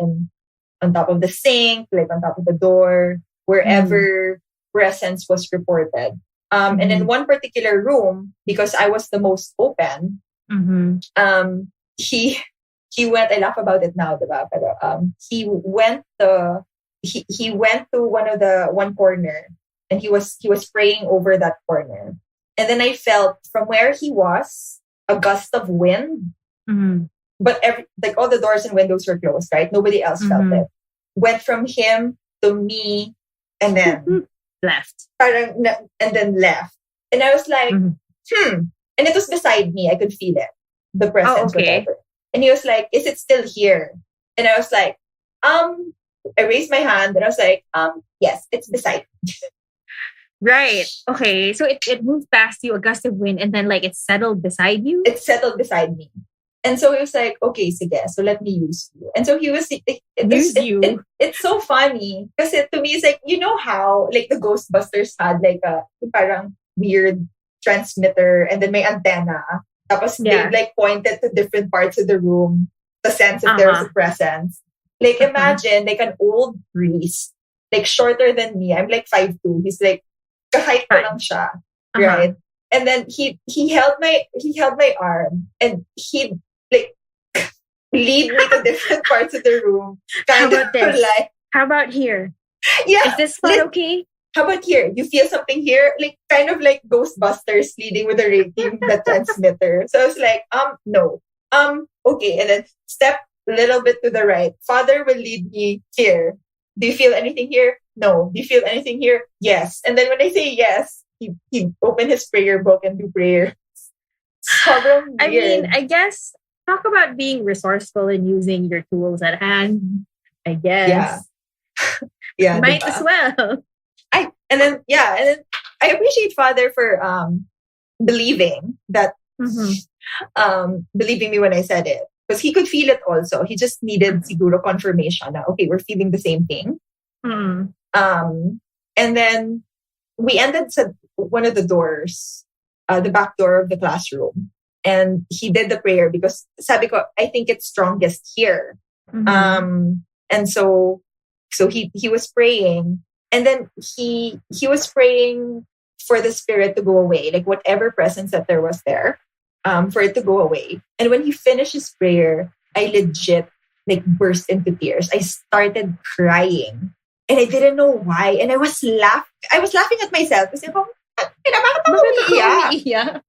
on top of the sink, like on top of the door, wherever presence was reported. And in one particular room, because I was the most open, he went. I laugh about it now, diba? Pero, he went to one corner, and he was praying over that corner. And then I felt from where he was a gust of wind. But all the doors and windows were closed, right? Nobody else felt it. Went from him to me, and then left. And then left. And I was like, And it was beside me. I could feel it. The presence, whatever. And he was like, is it still here? And I was like, I raised my hand and I was like, yes, it's beside me. Right. Okay. So it moved past you, a gust of wind, and then like it settled beside you? It settled beside me. And so he was like, okay, sige, so let me use you. And so he was, it's so funny. Because to me, it's like, you know how, like the Ghostbusters had like a parang weird transmitter and then may antenna. Tapos they like pointed to different parts of the room to sense if there was a presence. Like imagine like an old priest, like shorter than me. I'm like 5'2". He's like, kahit ko lang siya. Right? And then he held my arm and he like lead me to different parts of the room. How about this? Like, how about here? Yeah. Is this spot okay? How about here? You feel something here? Like kind of like Ghostbusters leading with a rating, the transmitter. So I was like, no. Okay. And then step a little bit to the right. Father will lead me here. Do you feel anything here? No. Do you feel anything here? Yes. And then when I say yes, he opened his prayer book and do prayer. I mean, I guess talk about being resourceful and using your tools at hand. I guess. Yeah. Might as well. And then I appreciate Father for believing that believing me when I said it. Because he could feel it also. He just needed siguro confirmation na, okay, we're feeling the same thing. And then we ended at one of the doors, the back door of the classroom. And he did the prayer because sabi ko, I think it's strongest here. And so he was praying. And then he was praying for the spirit to go away, like whatever presence that there was there, for it to go away. And when he finished his prayer, I legit like burst into tears. I started crying. And I didn't know why. And I was laughing at myself. Kasi ako, bakit ako umiiyak?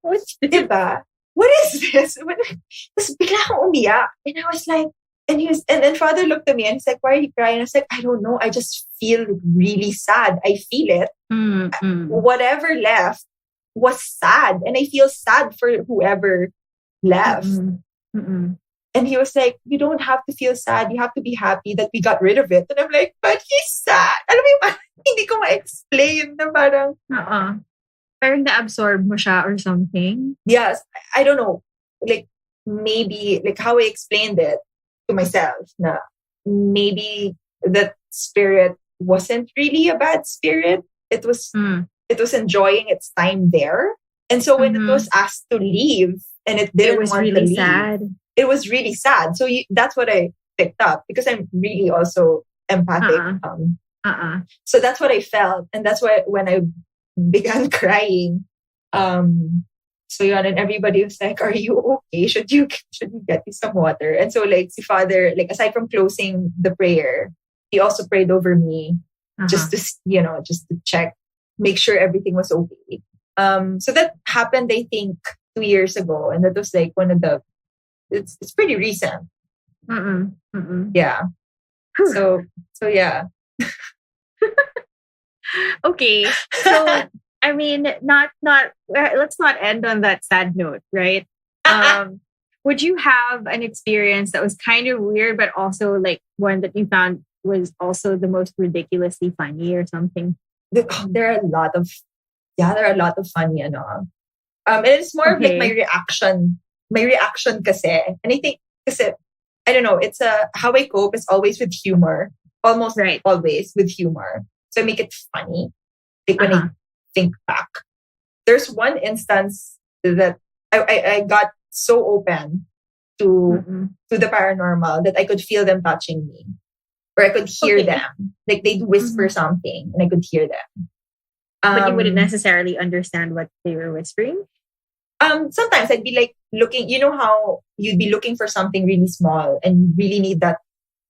Diba? What is this? Tapos bigla akong umiyak. And I was like, and then Father looked at me and he's like, why are you crying? And I was like, I don't know. I just feel really sad. I feel it. Whatever left was sad. And I feel sad for whoever left. And he was like, you don't have to feel sad. You have to be happy that we got rid of it. And I'm like, but he's sad. Alam mo yung hindi ko ma-explain na parang... Parang na-absorb mo siya or something. Yes. I don't know. Like, maybe, like how I explained it to myself na maybe that spirit wasn't really a bad spirit. It was enjoying its time there. And so when it was asked to leave and it didn't want really to leave, sad. It was really sad. So that's what I picked up because I'm really also empathic. So that's what I felt. And that's why when I began crying, so yun, and everybody was like, are you okay? Should you get you some water? And so like si Father, like aside from closing the prayer, he also prayed over me just to check, make sure everything was okay. So that happened, I think, 2 years ago. And that was like one of the, it's pretty recent. Yeah. So yeah. Okay. So I mean, not let's not end on that sad note, right? Would you have an experience that was kind of weird, but also like one that you found was also the most ridiculously funny or something? There are a lot of funny, and it's more of like my reaction kasi. And I think kasi, I don't know, it's how I cope is always with humor. Almost always with humor. So I make it funny. Like when I think back. There's one instance that I got so open to the paranormal that I could feel them touching me. or I could hear Okay. them. Like they'd whisper Mhm. something and I could hear them. But you wouldn't necessarily understand what they were whispering. Sometimes I'd be like looking, you know how you'd be looking for something really small and you really need that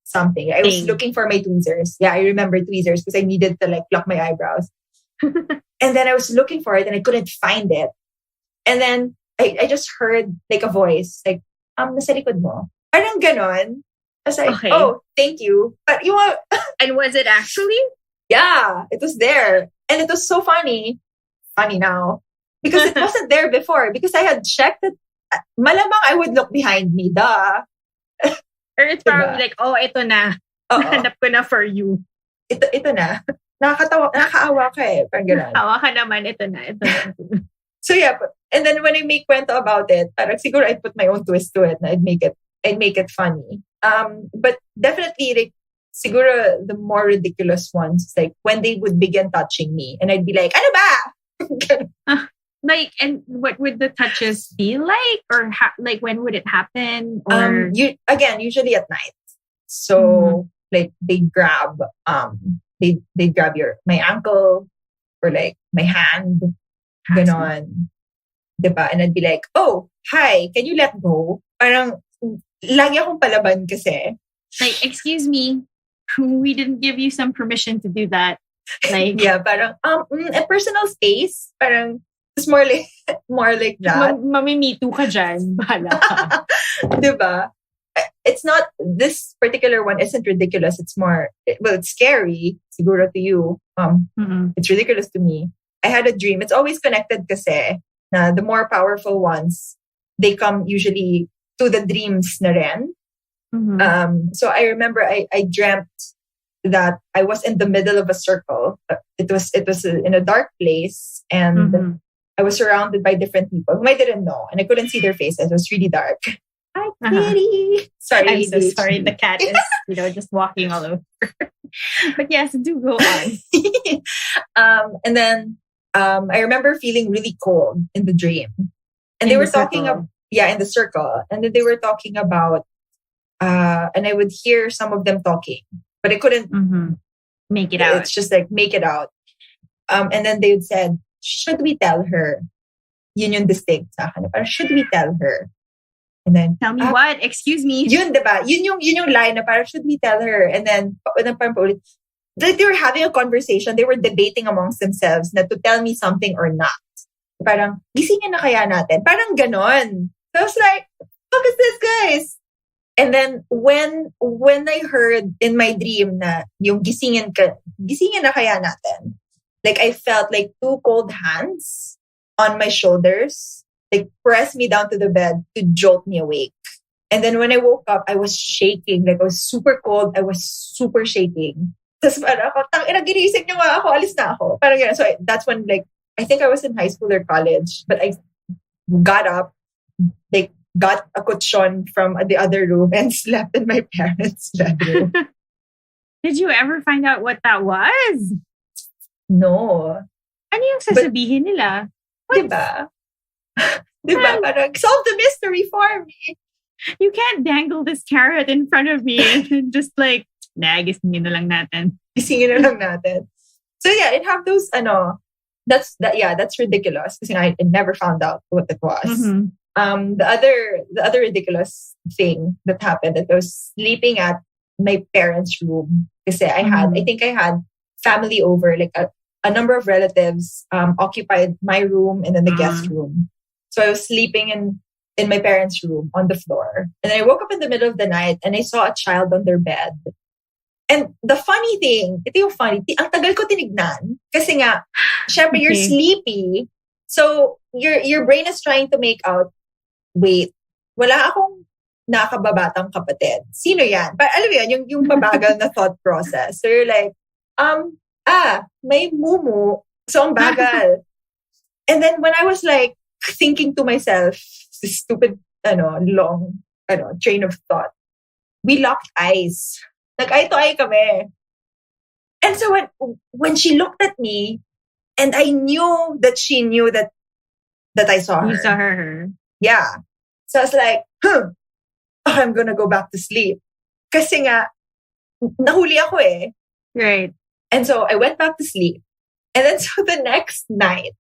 something. I was Thing. looking for my tweezers. Yeah, I remember tweezers because I needed to like pluck my eyebrows. And then I was looking for it and I couldn't find it. And then I just heard like a voice, like, nasa likod mo. Parang ganon. I was like, Okay. oh, thank you. But you know, And was it actually? yeah, it was there. And it was so funny. Funny now. Because it wasn't there before. Because I had checked it. Malamang I would look behind me. Duh. Or it's probably like, oh, ito na. Oo. Hanap ko na for you. Ito na. Nakakaawa ka eh. Parang ganun. Hawa ka naman, ito na. So yeah, and then when I make kwento about it, parang siguro I'd put my own twist to it na I'd make it funny. But definitely like siguro the more ridiculous ones, like when they would begin touching me and I'd be like, ano ba? Like, and what would the touches be like? Or like, when would it happen? Or Usually at night. So like they grab they grab my ankle or like my hand, ganon. Diba? And I'd be like, oh, hi, can you let go? Parang lagi akong palaban kasi. like, excuse me, we didn't give you some permission to do that. Like, yeah, parang a personal space. Parang it's more like that. Mami-me too ka dyan. Bahala ka. Diba? It's not, this particular one isn't ridiculous. It's more, well, it's scary, siguro to you. It's ridiculous to me. I had a dream. It's always connected kasi na the more powerful ones, they come usually to the dreams na rin. So I remember I dreamt that I was in the middle of a circle. It was in a dark place and I was surrounded by different people whom I didn't know and I couldn't see their faces. It was really dark. Hi, kitty. Sorry. I'm so sorry. The cat is, just walking all over. But yes, do go on. And then I remember feeling really cold in the dream. And they were talking about, in the circle. And then they were talking about, and I would hear some of them talking, but I couldn't make it out. It's just like, make it out. And then they said, should we tell her? Yun yung distinct sa akin. Parang, should we tell her? And then, tell me what? Excuse me. Yun, diba? Yun yung line na parang, should we tell her? And then, parang paulit, like they were having a conversation. They were debating amongst themselves na to tell me something or not. Parang, gisingin na kaya natin? Parang ganon. So I was like, what is this, guys? And then, when I heard in my dream na yung gisingin na kaya natin, like I felt like two cold hands on my shoulders, like press me down to the bed to jolt me awake. And then when I woke up, I was shaking. Like I was super cold. I was super shaking. Tapos parang ako, ginising niyo nga ako, alis na ako. Parang gano'n. So that's when like, I think I was in high school or college, but I got up, like got a kutsyon from the other room and slept in my parents' bedroom. Did you ever find out what that was? No. Ano yung sasabihin nila? What? Diba? Diba? Parang solve the mystery for me. You can't dangle this carrot in front of me and just like, gisingin na lang natin. Gisingin na lang natin. So yeah, it have those, that's ridiculous. Because I never found out what it was. The other ridiculous thing that happened, that I was sleeping at my parents' room. Kasi I think I had family over, like a number of relatives occupied my room and then the guest room. So I was sleeping in my parents' room on the floor. And then I woke up in the middle of the night and I saw a child on their bed. And the funny thing, ito yung funny, ang tagal ko tinignan. Kasi nga, syempre you're sleepy. So your brain is trying to make out, wait, wala akong nakababatang kapatid. Sino yan? But alam mo yun, yung mabagal na thought process. So you're like, may mumu. So ang bagal. And then when I was like thinking to myself, this stupid, long, train of thought, we locked eyes. Nag-eye to eye kami. And so when she looked at me, and I knew that she knew that I saw her. You saw her. Yeah. So I was like, I'm gonna go back to sleep. Kasi nga, nahuli ako eh. Right. And so I went back to sleep. And then so the next night,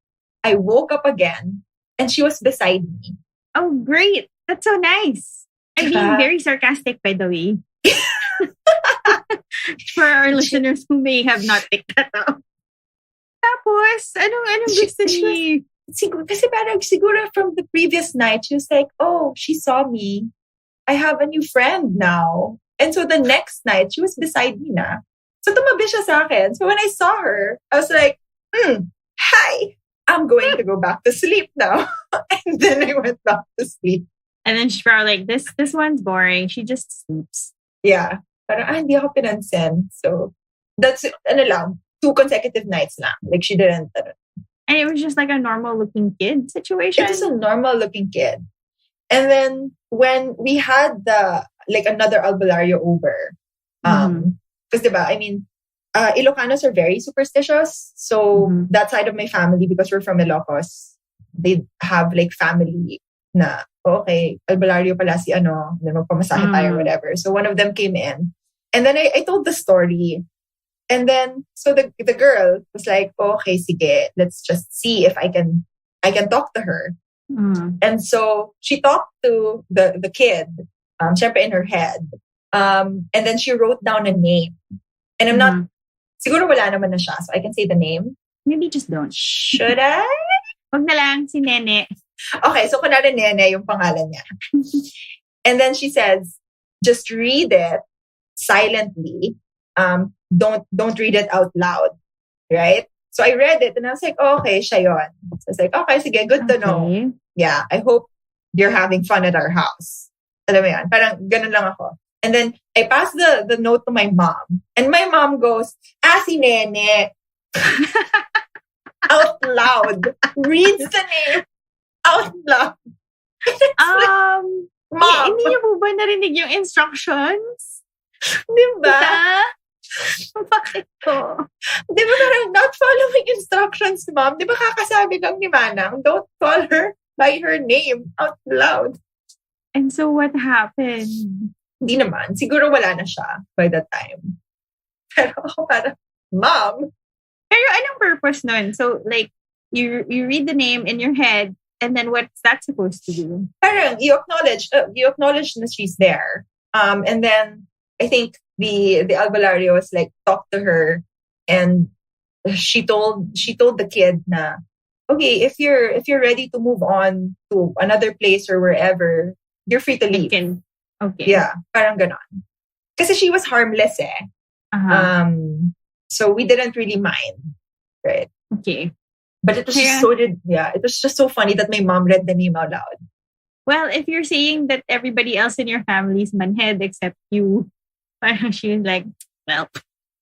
I woke up again and she was beside me. Oh, great. That's so nice. I'm being very sarcastic, by the way. For our listeners who may have not picked that up. Tapos, anong gusto ni? Kasi parang siguro from the previous night, she was like, oh, she saw me. I have a new friend now. And so the next night, she was beside me na. So tumabi siya sa akin. So when I saw her, I was like, hi, I'm going to go back to sleep now. And then I went back to sleep. And then she's probably like, this one's boring. She just sleeps. Yeah. Parang, hindi ako pinansin. So that's, 2 consecutive nights lang. Like she didn't. And it was just like a normal looking kid situation. It was a normal looking kid. And then when we had another albularyo over, because diba, I mean, Ilocanos are very superstitious. So that side of my family, because we're from Ilocos, they have like family na, okay, albularyo pala si ano, then magpamasahe tayo, whatever. So one of them came in. And then I told the story. And then, so the girl was like, okay, sige, let's just see if I can talk to her. And so she talked to the kid, syempre in her head. And then she wrote down a name. And I'm not, siguro wala naman na siya, so I can say the name. Maybe just don't. Should I? Wag na lang, si Nene. Okay, so kunwari Nene yung pangalan niya. And then she says, just read it silently. Don't read it out loud. Right? So I read it and I was like, oh, okay, siya yun. So I was like, okay, sige, good to know. Yeah, I hope you're having fun at our house. Alam mo yan? Parang ganun lang ako. And then I passed the note to my mom. And my mom goes, si Nene. Out loud. Reads the name out loud. Mom. Hindi niyo po ba narinig yung instructions? Diba? Bakit po? Diba parang not following instructions, mom? Diba kakasabi lang ni Manang, don't call her by her name out loud. And so what happened? Hindi naman. Siguro wala na siya by that time. Pero ako parang, Mom. Pero anong purpose nun? So like, you read the name in your head and then what's that supposed to do? Parang you acknowledge that she's there. And then I think the albularyo was like, talk to her. And she told the kid na, okay, if you're ready to move on to another place or wherever, you're free to leave. Okay. Yeah, parang ganon. Kasi she was harmless eh. So we didn't really mind. Right? Okay. But it was it was just so funny that my mom read the name out loud. Well, if you're saying that everybody else in your family is manhead except you, she was like, well.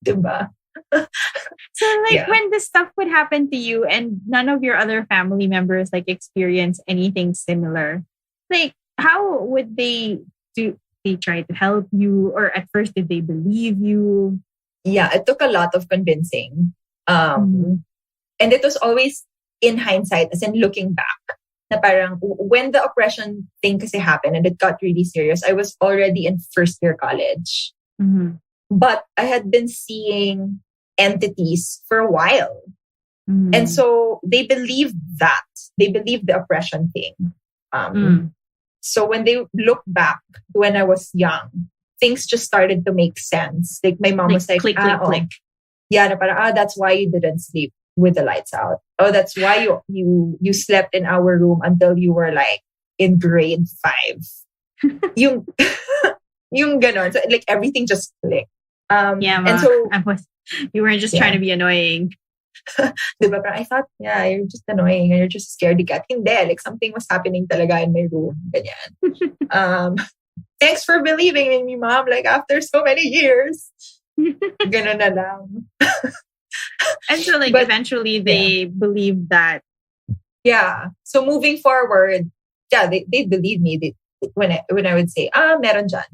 Diba? So when this stuff would happen to you and none of your other family members like experience anything similar, like how would they do? They try to help you, or at first did they believe you? Yeah, it took a lot of convincing. And it was always in hindsight, as in looking back. Na parang when the oppression thing kasi happened and it got really serious, I was already in first year college. But I had been seeing entities for a while. And so they believed that. They believed the oppression thing. So when they look back to when I was young, things just started to make sense. Like my mom was like, click. Yeah, na parang, that's why you didn't sleep with the lights out. Oh, that's why you slept in our room until you were like in grade 5. yung ganon. So like everything just clicked. Yeah, and so you weren't just trying to be annoying. Diba? I thought, you're just annoying and you're just scaredy cat. Hindi, like something was happening talaga in my room. Ganyan. Thanks for believing in me, Mom. Like after so many years. Ganon na lang. And so like eventually they believed that. Yeah. So moving forward, they believe me. When I would say, meron dyan,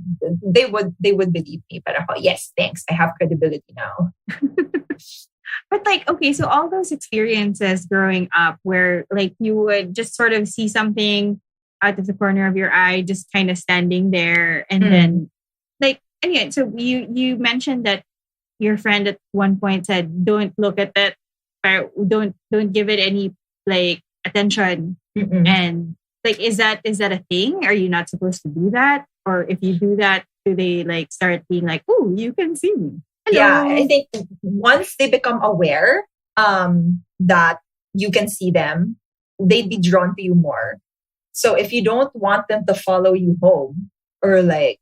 they would believe me. But ako, yes, thanks. I have credibility now. But like, okay, so all those experiences growing up where like you would just sort of see something out of the corner of your eye, just kind of standing there. And then like, anyway, so you mentioned that your friend at one point said, "Don't look at it, or don't give it any like attention." Mm-mm. And like, is that a thing? Are you not supposed to do that? Or if you do that, do they like start being like, "Oh, you can see me"? Hello. Yeah, I think once they become aware that you can see them, they'd be drawn to you more. So if you don't want them to follow you home, or like,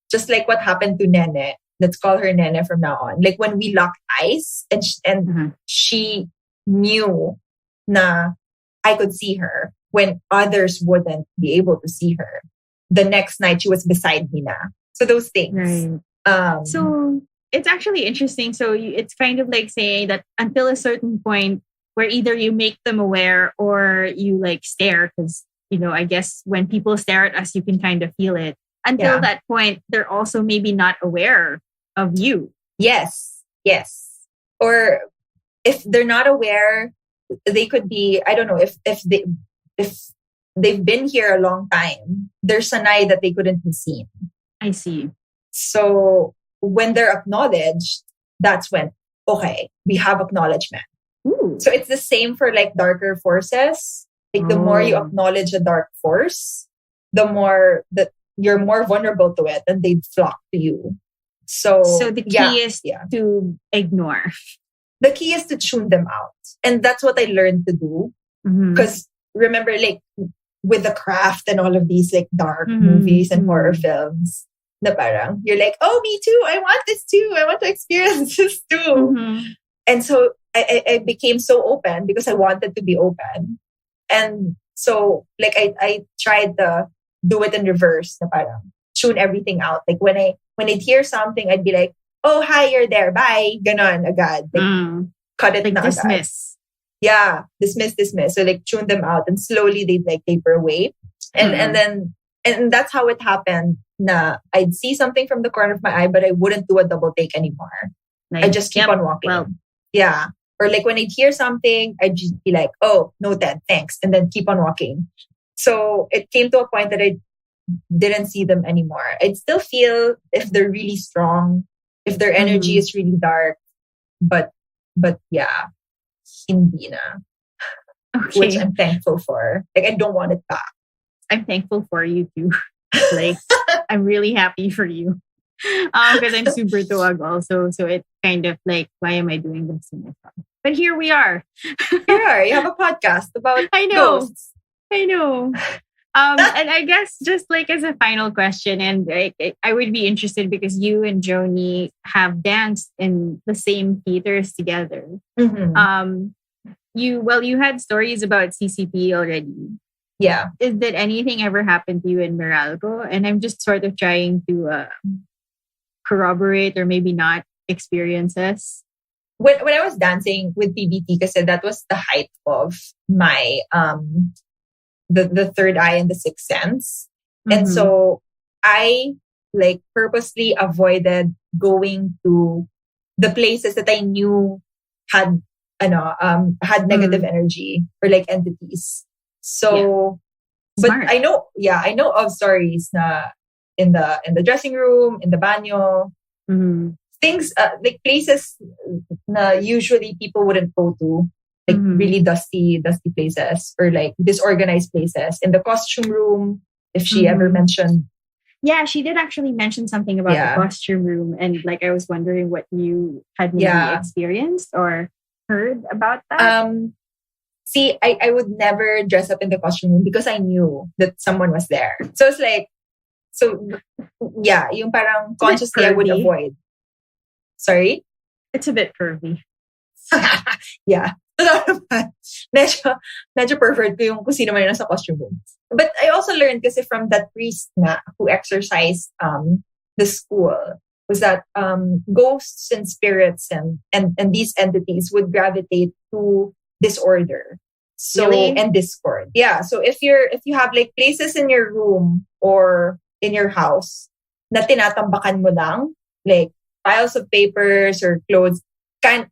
just like what happened to Nene, let's call her Nene from now on. Like when we locked eyes and she knew na I could see her when others wouldn't be able to see her. The next night she was beside me na. So those things. Right. So it's actually interesting. So it's kind of like saying that until a certain point where either you make them aware or you like stare, because I guess when people stare at us, you can kind of feel it. Until that point, they're also maybe not aware of you. Yes. Or if they're not aware, they could be, I don't know, if they've been here a long time, there's an eye that they couldn't be seen. I see. So when they're acknowledged, that's when, okay, we have acknowledgement. Ooh. So it's the same for like darker forces. Like the more you acknowledge a dark force, the more that you're more vulnerable to it and they'd flock to you. So the key is to ignore. The key is to tune them out. And that's what I learned to do. Because remember, like with The Craft and all of these like dark movies and horror films, na parang, you're like, oh, me too. I want this too. I want to experience this too. And so I became so open because I wanted to be open. And so like I tried to do it in reverse, na parang tune everything out. Like when I'd hear something, I'd be like, oh, hi, you're there. Bye. Ganon agad. Like, cut it like na dismiss. Agad. Yeah. Dismiss. So like tune them out and slowly they'd like taper away. And that's how it happened. Na I'd see something from the corner of my eye, but I wouldn't do a double take anymore. I just keep on walking. Well. Yeah. Or like when I'd hear something, I'd just be like, oh, noted, thanks. And then keep on walking. So it came to a point that I didn't see them anymore. I'd still feel if they're really strong, if their energy is really dark. But yeah, hindi na. Okay. Which I'm thankful for. Like I don't want it back. I'm thankful for you too. Like I'm really happy for you. Because I'm super tuwag also. So it's kind of like, why am I doing this to myself? But here we are. You have a podcast about ghosts. I know. And I guess just like as a final question, and I would be interested because you and Joni have danced in the same theaters together. You had stories about CCP already. Yeah. Did anything ever happen to you in Meralco? And I'm just sort of trying to corroborate or maybe not experiences. When I was dancing with PBT, kasi that was the height of my the third eye and the sixth sense. And so I like purposely avoided going to the places that I knew had negative energy or like entities. So but Smart. I know of stories na in the dressing room, in the banyo, things like places na usually people wouldn't go to. Like really dusty places or like disorganized places. In the costume room, if she ever mentioned. Yeah, she did actually mention something about the costume room. And like I was wondering what you had maybe experienced or heard about that. See, I would never dress up in the costume room because I knew that someone was there. So it's like, yung parang consciously I would avoid. Sorry? It's a bit pervy. Yeah. medyo pervert ko yung kung sino man yung nasa costume room. But I also learned kasi from that priest na who exercised the school was that ghosts and spirits and these entities would gravitate to disorder. So really? And discord. Yeah. So if you have like places in your room or in your house na tinatambakan mo lang, like piles of papers or clothes,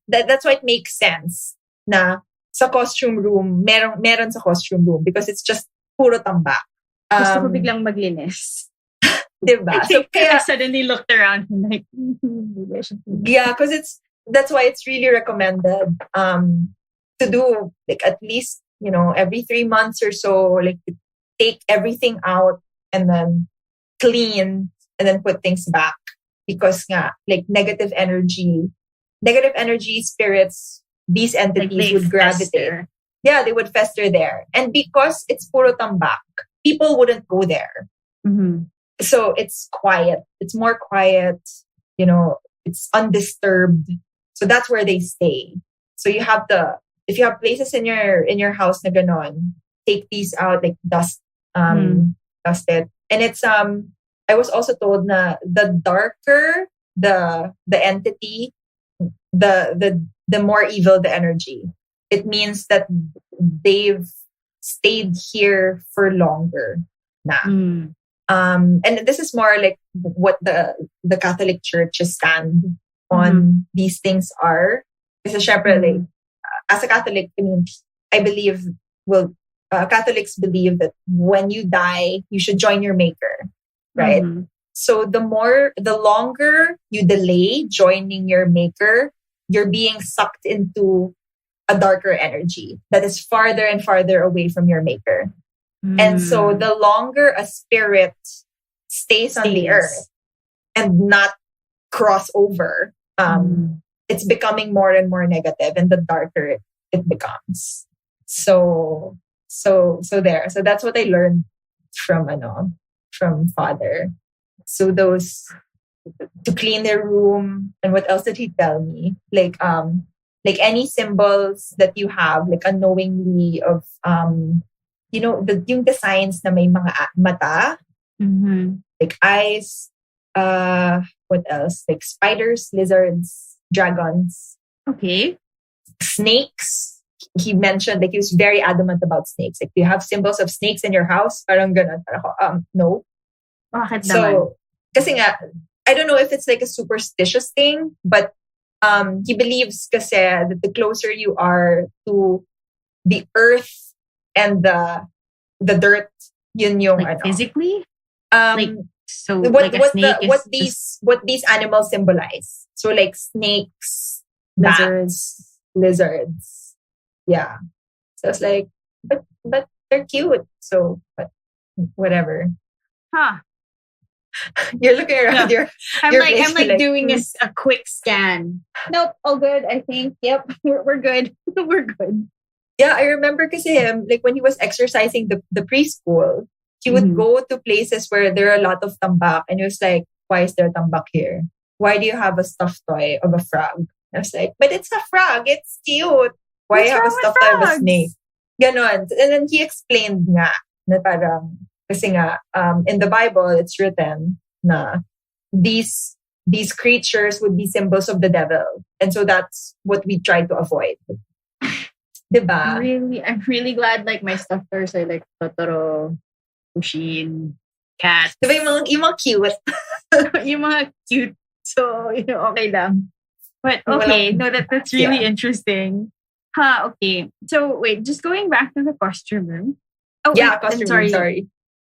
that's why it makes sense na sa costume room, meron sa costume room because it's just puro tambak. Gusto ko biglang maglinis. Diba? So I suddenly looked around and like, maybe I should do that. yeah, because that's why it's really recommended to do like at least, every 3 months or so, like to take everything out and then clean and then put things back. Because nga, like negative energy spirits, these Like entities they would gravitate. fester. Yeah, they would fester there. And because it's puro tambak, people wouldn't go there. Mm-hmm. So it's quiet. It's more quiet. It's undisturbed. So that's where they stay. So if you have places in your house na ganon, take these out, like dust it. And it's I was also told na the darker the entity, the more evil the energy. It means that they've stayed here for longer na. And this is more like what the Catholic Church's stand on these things are. Because syempre, like, as a Catholic, I mean, I believe, Catholics believe that when you die, you should join your maker, right? So the longer you delay joining your maker, you're being sucked into a darker energy that is farther and farther away from your maker. And so the longer a spirit stays on the earth and not cross over, it's becoming more and more negative, and the darker it becomes. So there. So that's what I learned from Father. So those, to clean their room. And what else did he tell me? Like any symbols that you have, like unknowingly of yung the signs na may mga mata, like eyes, what else? Like spiders, lizards, dragons. Okay. Snakes. He mentioned, like, he was very adamant about snakes. Like, do you have symbols of snakes in your house? Parang ganun. No. Bakit naman? So, kasi nga, I don't know if it's like a superstitious thing, but he believes kasi that the closer you are to the earth and the dirt, yun yung like physically? So what like a snake what these animals symbolize. So like snakes, lizards. Yeah. So it's like, but they're cute. So, but whatever. Huh. You're looking around your I'm like doing a quick scan. Nope, all good, I think. Yep, we're good. We're good. Yeah, I remember kasi him, like when he was exercising the preschool, he would go to places where there are a lot of tambak, and he was like, why is there tambak here? Why do you have a stuffed toy of a frog? And I was like, but it's a frog, it's cute. Why What's have a wrong with stuffed toy of a frogs? snake? Ganon. And then he explained nga, na parang, kasi nga, in the Bible, it's written na these creatures would be symbols of the devil. And so that's what we try to avoid. Diba? I'm really glad like my stuffed toys are like Totoro, Pushin, cat. Diba yung mga cute? Yung mga cute. So, okay lang. But okay, no, that's really interesting. Okay. So wait, just going back to the costume room. Oh, yeah, wait, costume room, sorry.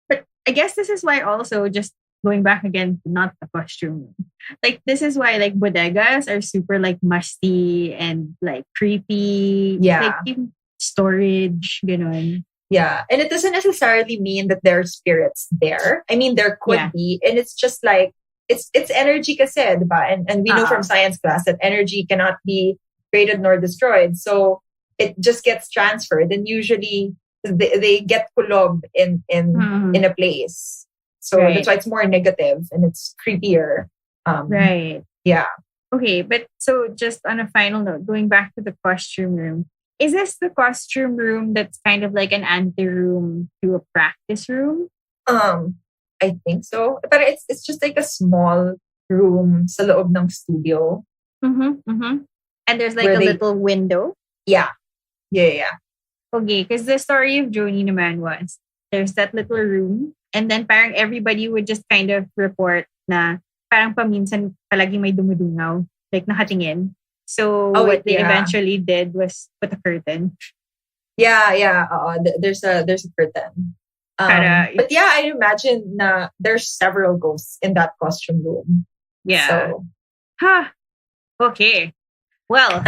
But I guess this is why also, just going back again, not the costume room. Like, this is why like bodegas are super like musty and like creepy. Yeah. Like yung storage, ganon. Yeah. And it doesn't necessarily mean that there are spirits there. I mean, there could be. And it's just like, it's energy kasi, diba? And we know from science class that energy cannot be created nor destroyed. So it just gets transferred. And usually they get kulob in a place. So that's why it's more negative and it's creepier. Right. Yeah. Okay, but so just on a final note, going back to the costume room, is this the costume room that's kind of like an anteroom to a practice room? I think so. But it's just like a small room sa loob ng studio. And there's like a little window? Yeah. Yeah. Okay, because the story of Joni naman was, there's that little room, and then parang everybody would just kind of report na parang paminsan palagi may dumudungaw, like nakatingin. So what they eventually did was put a curtain. Yeah. There's a curtain. But yeah, I imagine there's several ghosts in that costume room. Yeah. So. Huh. Okay. Well,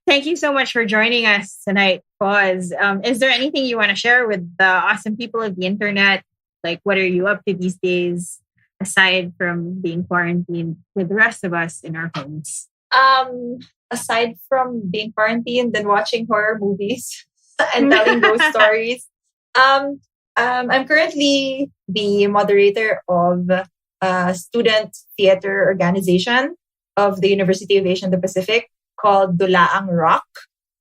thank you so much for joining us tonight, Foz. Is there anything you want to share with the awesome people of the internet? Like, what are you up to these days, aside from being quarantined with the rest of us in our homes? Aside from being quarantined and watching horror movies and telling ghost stories, I'm currently the moderator of a student theater organization of the University of Asia and the Pacific called Dulaang Rock,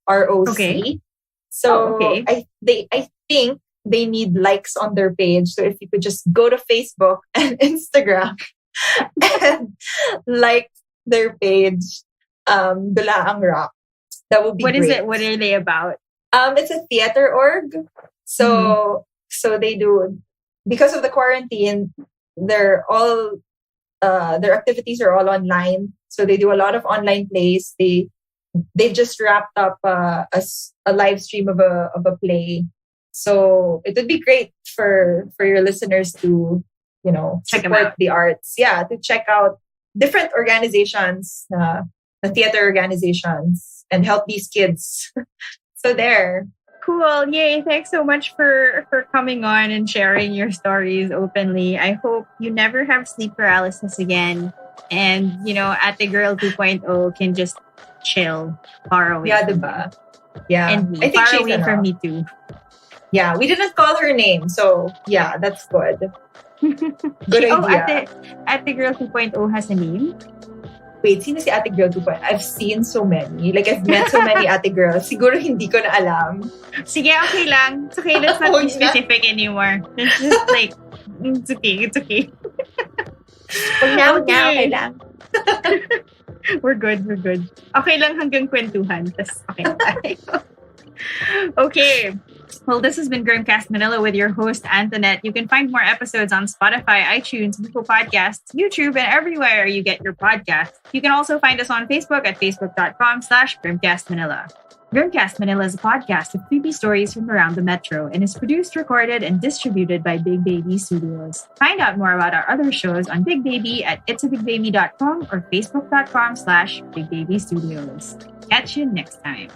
ROC. Okay. So I think they need likes on their page. So if you could just go to Facebook and Instagram and like their page, Dulaang Rock, that would be What great. is it? What are they about? It's a theater org. So they do, because of the quarantine, they're all their activities are all online. So they do a lot of online plays. They've just wrapped up a live stream of a play. So it would be great for your listeners to, check support the arts. Yeah, to check out different organizations, the theater organizations, and help these kids. So there. Cool. Yay. Thanks so much for coming on and sharing your stories openly. I hope you never have sleep paralysis again. And, Ate Girl 2.0 can just chill far away. Yeah, diba? Yeah. And me. I think Far away from me too. Yeah, we didn't call her name. So, yeah, that's good. Good idea. Ate Girl 2.0 has a name? Wait, sino si Ate Girl 2.0? I've seen so many. Like, I've met so many Ate Girls. Siguro hindi ko na alam. Sige, okay lang. It's okay. Let's not be specific anymore. It's just like, it's okay. Okay lang. We're good. Okay lang hanggang kwentuhan. Okay. Okay. Well, this has been Grimcast Manila with your host, Antoinette. You can find more episodes on Spotify, iTunes, Google Podcasts, YouTube, and everywhere you get your podcasts. You can also find us on Facebook at facebook.com/Grimcast Manila. Grimcast Manila is a podcast of creepy stories from around the metro and is produced, recorded, and distributed by Big Baby Studios. Find out more about our other shows on Big Baby at itsabigbaby.com or facebook.com/Big Baby Studios. Catch you next time.